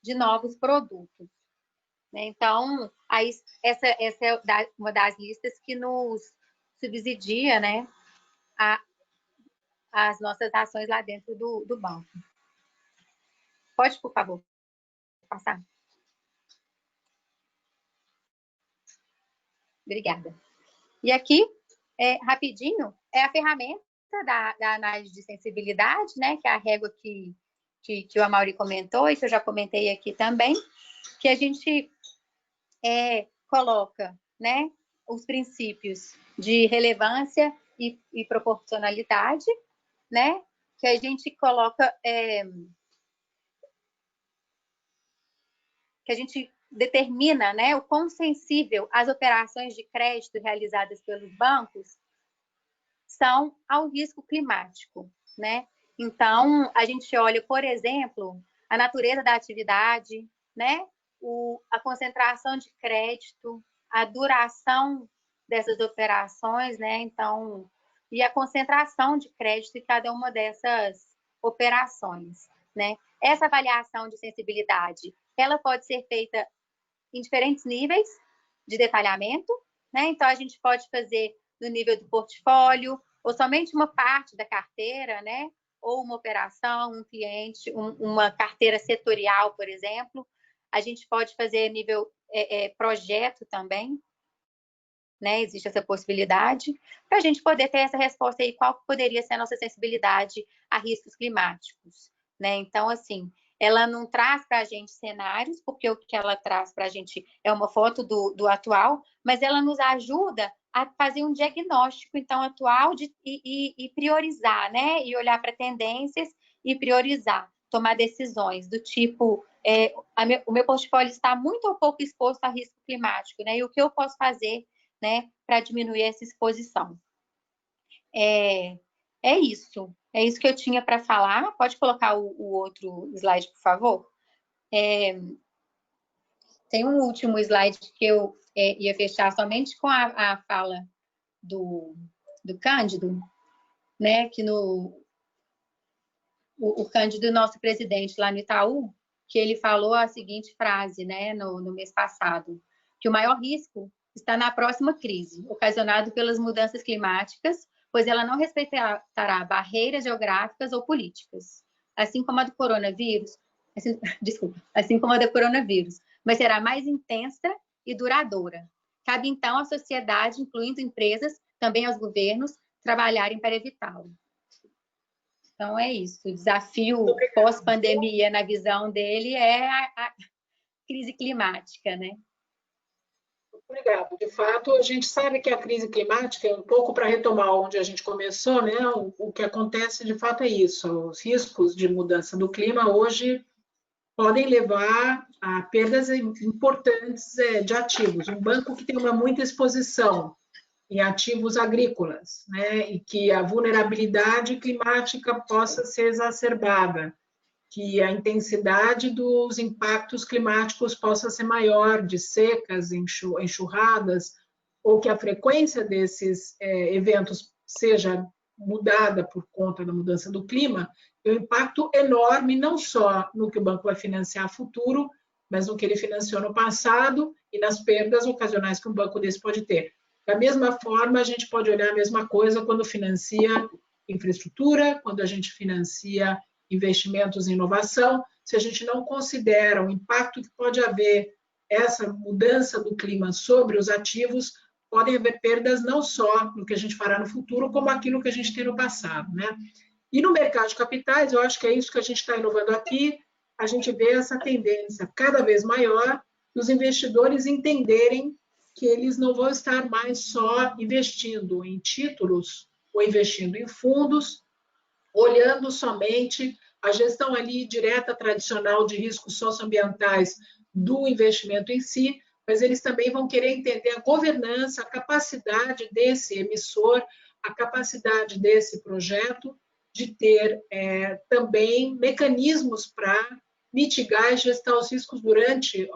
de novos produtos. Então, aí, essa é uma das listas que nos subsidia, né, as nossas ações lá dentro do banco. Pode, por favor, passar? Obrigada. E aqui, rapidinho, é a ferramenta da análise de sensibilidade, né, que é a régua que o Amaury comentou e que eu já comentei aqui também, que a gente coloca, né, os princípios de relevância e proporcionalidade, né, que a gente coloca, que a gente determina, né, o quão sensível as operações de crédito realizadas pelos bancos são ao risco climático, né? Então, a gente olha, por exemplo, a natureza da atividade, né? A concentração de crédito, a duração dessas operações, né? Então, e a concentração de crédito em cada uma dessas operações, né? Essa avaliação de sensibilidade, ela pode ser feita em diferentes níveis de detalhamento, né? Então, a gente pode fazer no nível do portfólio, ou somente uma parte da carteira, né? Ou uma operação, um cliente, uma carteira setorial, por exemplo. A gente pode fazer nível projeto também, né? Existe essa possibilidade, para a gente poder ter essa resposta aí, qual poderia ser a nossa sensibilidade a riscos climáticos, né? Então, assim, ela não traz para a gente cenários, porque o que ela traz para a gente é uma foto do atual, mas ela nos ajuda a fazer um diagnóstico, então, atual e priorizar, né? E olhar para tendências e priorizar, tomar decisões do tipo, o meu portfólio está muito ou pouco exposto a risco climático, né? E o que eu posso fazer, né, para diminuir essa exposição. É isso. É isso que eu tinha para falar. Pode colocar o outro slide, por favor? Tem um último slide que eu ia fechar somente com a fala do Cândido, né? Que o Cândido, nosso presidente lá no Itaú, que ele falou a seguinte frase, né, no mês passado, que o maior risco está na próxima crise, ocasionado pelas mudanças climáticas, pois ela não respeitará barreiras geográficas ou políticas, assim como a do coronavírus, mas será mais intensa e duradoura. Cabe, então, à sociedade, incluindo empresas, também aos governos, trabalharem para evitá-lo. Então, é isso. O desafio pós-pandemia, na visão dele, é a crise climática, né? Obrigada. De fato, a gente sabe que a crise climática, um pouco para retomar onde a gente começou, né? O que acontece de fato é isso. Os riscos de mudança do clima hoje podem levar a perdas importantes de ativos. Um banco que tem muita exposição em ativos agrícolas, né? E que a vulnerabilidade climática possa ser exacerbada, que a intensidade dos impactos climáticos possa ser maior, de secas, enxurradas, ou que a frequência desses eventos seja mudada por conta da mudança do clima, tem um impacto enorme, não só no que o banco vai financiar no futuro, mas no que ele financiou no passado e nas perdas ocasionais que um banco desse pode ter. Da mesma forma, a gente pode olhar a mesma coisa quando financia infraestrutura, quando a gente financia investimentos em inovação, se a gente não considera o impacto que pode haver essa mudança do clima sobre os ativos, podem haver perdas não só no que a gente fará no futuro, como aquilo que a gente tem no passado, né? E no mercado de capitais, eu acho que é isso que a gente está inovando aqui, a gente vê essa tendência cada vez maior dos investidores entenderem que eles não vão estar mais só investindo em títulos ou investindo em fundos, olhando somente a gestão ali direta, tradicional de riscos socioambientais do investimento em si, mas eles também vão querer entender a governança, a capacidade desse emissor, a capacidade desse projeto de ter também mecanismos para mitigar e gestar os riscos durante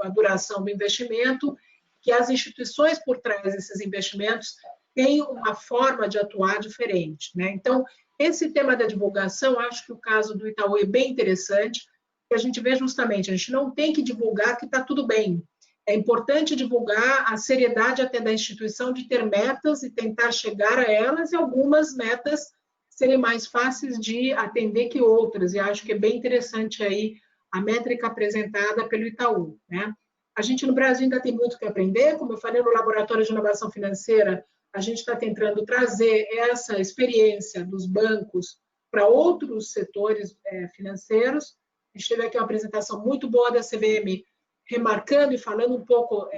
a duração do investimento, que as instituições por trás desses investimentos têm uma forma de atuar diferente, né? Então, esse tema da divulgação, acho que o caso do Itaú é bem interessante, que a gente vê justamente, a gente não tem que divulgar que está tudo bem. É importante divulgar a seriedade até da instituição de ter metas e tentar chegar a elas, e algumas metas serem mais fáceis de atender que outras, e acho que é bem interessante aí a métrica apresentada pelo Itaú, né? A gente no Brasil ainda tem muito que aprender, como eu falei no Laboratório de Inovação Financeira, a gente está tentando trazer essa experiência dos bancos para outros setores financeiros. A gente teve aqui uma apresentação muito boa da CVM, remarcando e falando um pouco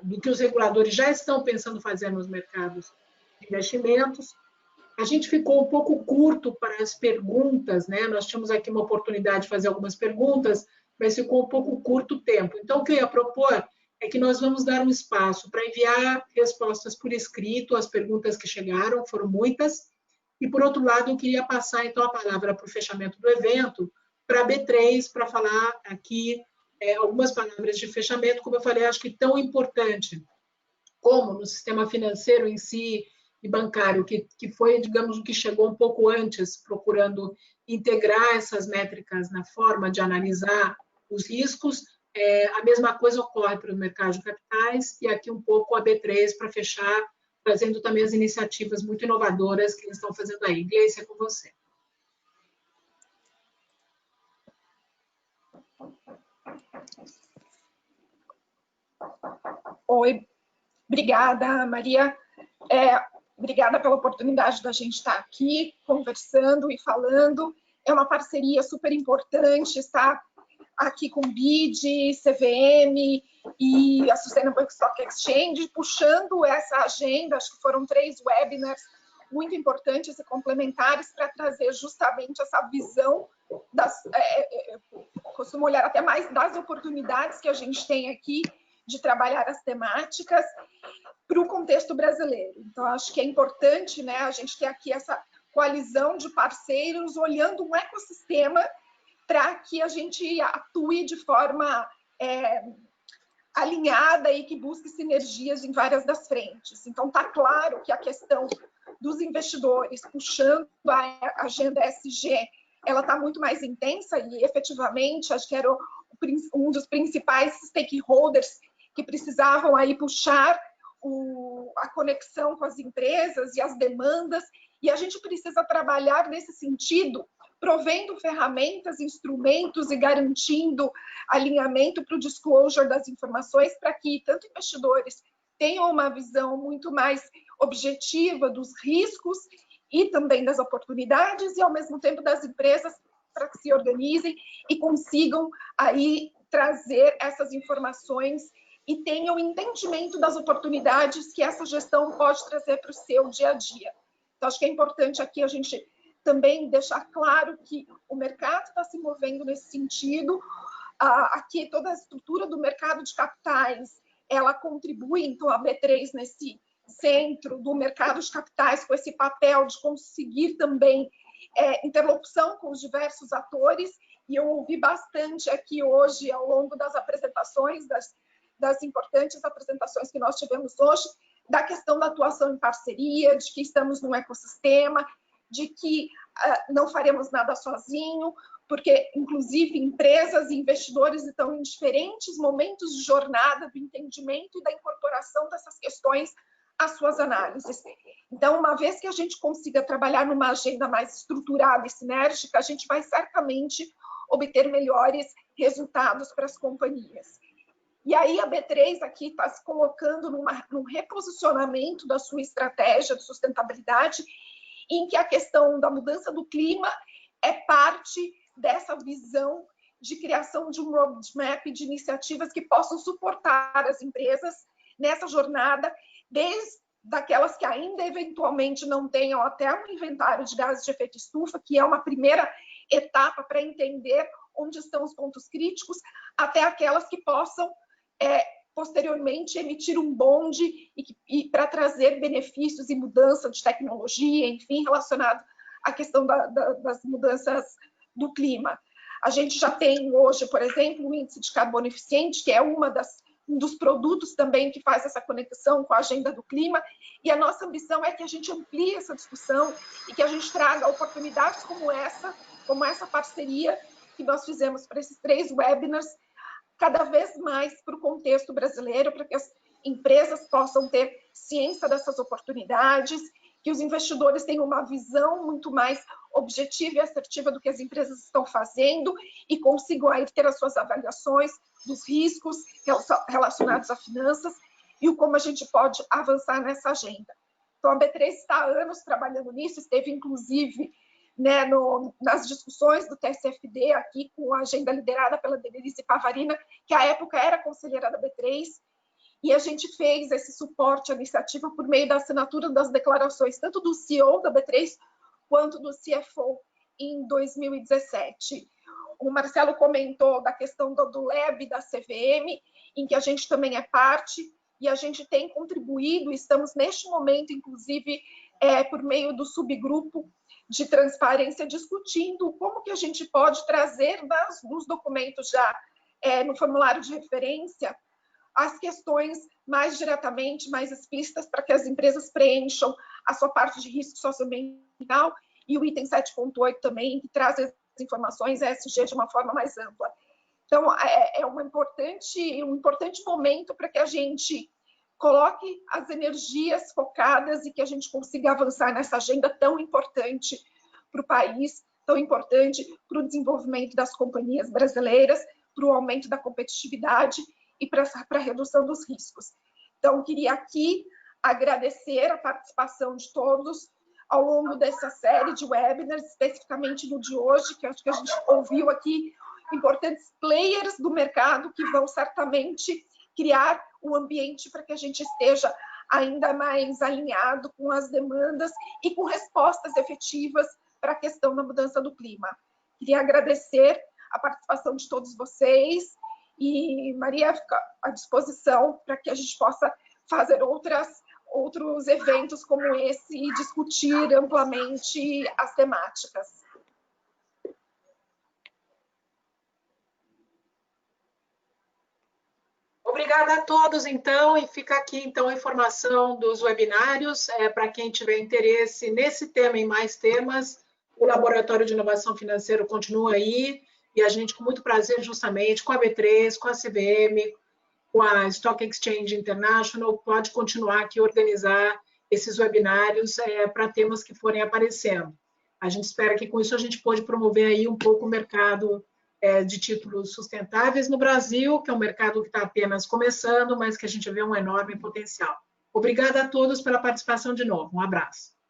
do que os reguladores já estão pensando fazer nos mercados de investimentos. A gente ficou um pouco curto para as perguntas, né? Nós tínhamos aqui uma oportunidade de fazer algumas perguntas, mas ficou um pouco curto o tempo. Então, o que eu ia propor é que nós vamos dar um espaço para enviar respostas por escrito às perguntas que chegaram, foram muitas, e, por outro lado, eu queria passar, então, a palavra para o fechamento do evento, para a B3, para falar aqui algumas palavras de fechamento, como eu falei, acho que tão importante como no sistema financeiro em si e bancário, que foi, digamos, o que chegou um pouco antes, procurando integrar essas métricas na forma de analisar os riscos. A mesma coisa ocorre para o mercado de capitais, e aqui um pouco a B3 para fechar, trazendo também as iniciativas muito inovadoras que eles estão fazendo aí. Gleice, é com você. Oi, obrigada, Maria. Obrigada pela oportunidade da gente estar aqui conversando e falando. É uma parceria super importante estar aqui com o BID, CVM e a Sustainable Stock Exchange, puxando essa agenda. Acho que foram 3 webinars muito importantes e complementares para trazer justamente essa visão costumo olhar até mais das oportunidades que a gente tem aqui de trabalhar as temáticas para o contexto brasileiro. Então, acho que é importante, né, a gente ter aqui essa coalizão de parceiros olhando um ecossistema para que a gente atue de forma alinhada e que busque sinergias em várias das frentes. Então, está claro que a questão dos investidores puxando a agenda ESG, ela está muito mais intensa e, efetivamente, acho que era um dos principais stakeholders que precisavam aí puxar a conexão com as empresas e as demandas, e a gente precisa trabalhar nesse sentido, provendo ferramentas, instrumentos e garantindo alinhamento para o disclosure das informações, para que tanto investidores tenham uma visão muito mais objetiva dos riscos e também das oportunidades, e ao mesmo tempo das empresas para que se organizem e consigam aí trazer essas informações e tenham entendimento das oportunidades que essa gestão pode trazer para o seu dia a dia. Então, acho que é importante aqui a gente também deixar claro que o mercado está se movendo nesse sentido. Aqui toda a estrutura do mercado de capitais, ela contribui, então, a B3 nesse centro do mercado de capitais, com esse papel de conseguir também interlocução com os diversos atores, e eu ouvi bastante aqui hoje, ao longo das apresentações, das importantes apresentações que nós tivemos hoje, da questão da atuação em parceria, de que estamos num ecossistema, de que não faremos nada sozinho, porque, inclusive, empresas e investidores estão em diferentes momentos de jornada do entendimento e da incorporação dessas questões às suas análises. Então, uma vez que a gente consiga trabalhar numa agenda mais estruturada e sinérgica, a gente vai certamente obter melhores resultados para as companhias. E aí a B3 aqui está se colocando num reposicionamento da sua estratégia de sustentabilidade, em que a questão da mudança do clima é parte dessa visão de criação de um roadmap de iniciativas que possam suportar as empresas nessa jornada, desde daquelas que ainda eventualmente não tenham até um inventário de gases de efeito estufa, que é uma primeira etapa para entender onde estão os pontos críticos, até aquelas que possam posteriormente emitir um bonde e para trazer benefícios e mudança de tecnologia, enfim, relacionado à questão das mudanças do clima. A gente já tem hoje, por exemplo, o índice de carbono eficiente, que é um dos produtos também que faz essa conexão com a agenda do clima, e a nossa ambição é que a gente amplie essa discussão e que a gente traga oportunidades como essa parceria que nós fizemos para esses 3 webinars, cada vez mais para o contexto brasileiro, para que as empresas possam ter ciência dessas oportunidades, que os investidores tenham uma visão muito mais objetiva e assertiva do que as empresas estão fazendo e consigam aí ter as suas avaliações dos riscos relacionados a finanças e como a gente pode avançar nessa agenda. Então, a B3 está há anos trabalhando nisso, esteve, inclusive, né, nas discussões do TSFD aqui com a agenda liderada pela Denise Pavarina, que à época era conselheira da B3, e a gente fez esse suporte à iniciativa por meio da assinatura das declarações, tanto do CEO da B3 quanto do CFO em 2017. O Marcelo comentou da questão do LEB, da CVM, em que a gente também é parte, e a gente tem contribuído, estamos neste momento, inclusive, por meio do subgrupo de transparência, discutindo como que a gente pode trazer nos documentos já, no formulário de referência, as questões mais diretamente, mais explícitas, para que as empresas preencham a sua parte de risco socioambiental, e o item 7.8 também, que traz as informações ESG de uma forma mais ampla. Então, é um importante momento para que a gente coloque as energias focadas e que a gente consiga avançar nessa agenda tão importante para o país, tão importante para o desenvolvimento das companhias brasileiras, para o aumento da competitividade e para a redução dos riscos. Então, queria aqui agradecer a participação de todos ao longo dessa série de webinars, especificamente no de hoje, que acho que a gente ouviu aqui importantes players do mercado que vão certamente criar um ambiente para que a gente esteja ainda mais alinhado com as demandas e com respostas efetivas para a questão da mudança do clima. Queria agradecer a participação de todos vocês e, Maria, fica à disposição para que a gente possa fazer outros eventos como esse e discutir amplamente as temáticas. Obrigada a todos, então, e fica aqui, então, a informação dos webinários. Para quem tiver interesse nesse tema e mais temas, o Laboratório de Inovação Financeira continua aí, e a gente, com muito prazer, justamente, com a B3, com a CVM, com a Stock Exchange International, pode continuar aqui a organizar esses webinários para temas que forem aparecendo. A gente espera que com isso a gente pode promover aí um pouco o mercado de títulos sustentáveis no Brasil, que é um mercado que está apenas começando, mas que a gente vê um enorme potencial. Obrigada a todos pela participação de novo. Um abraço.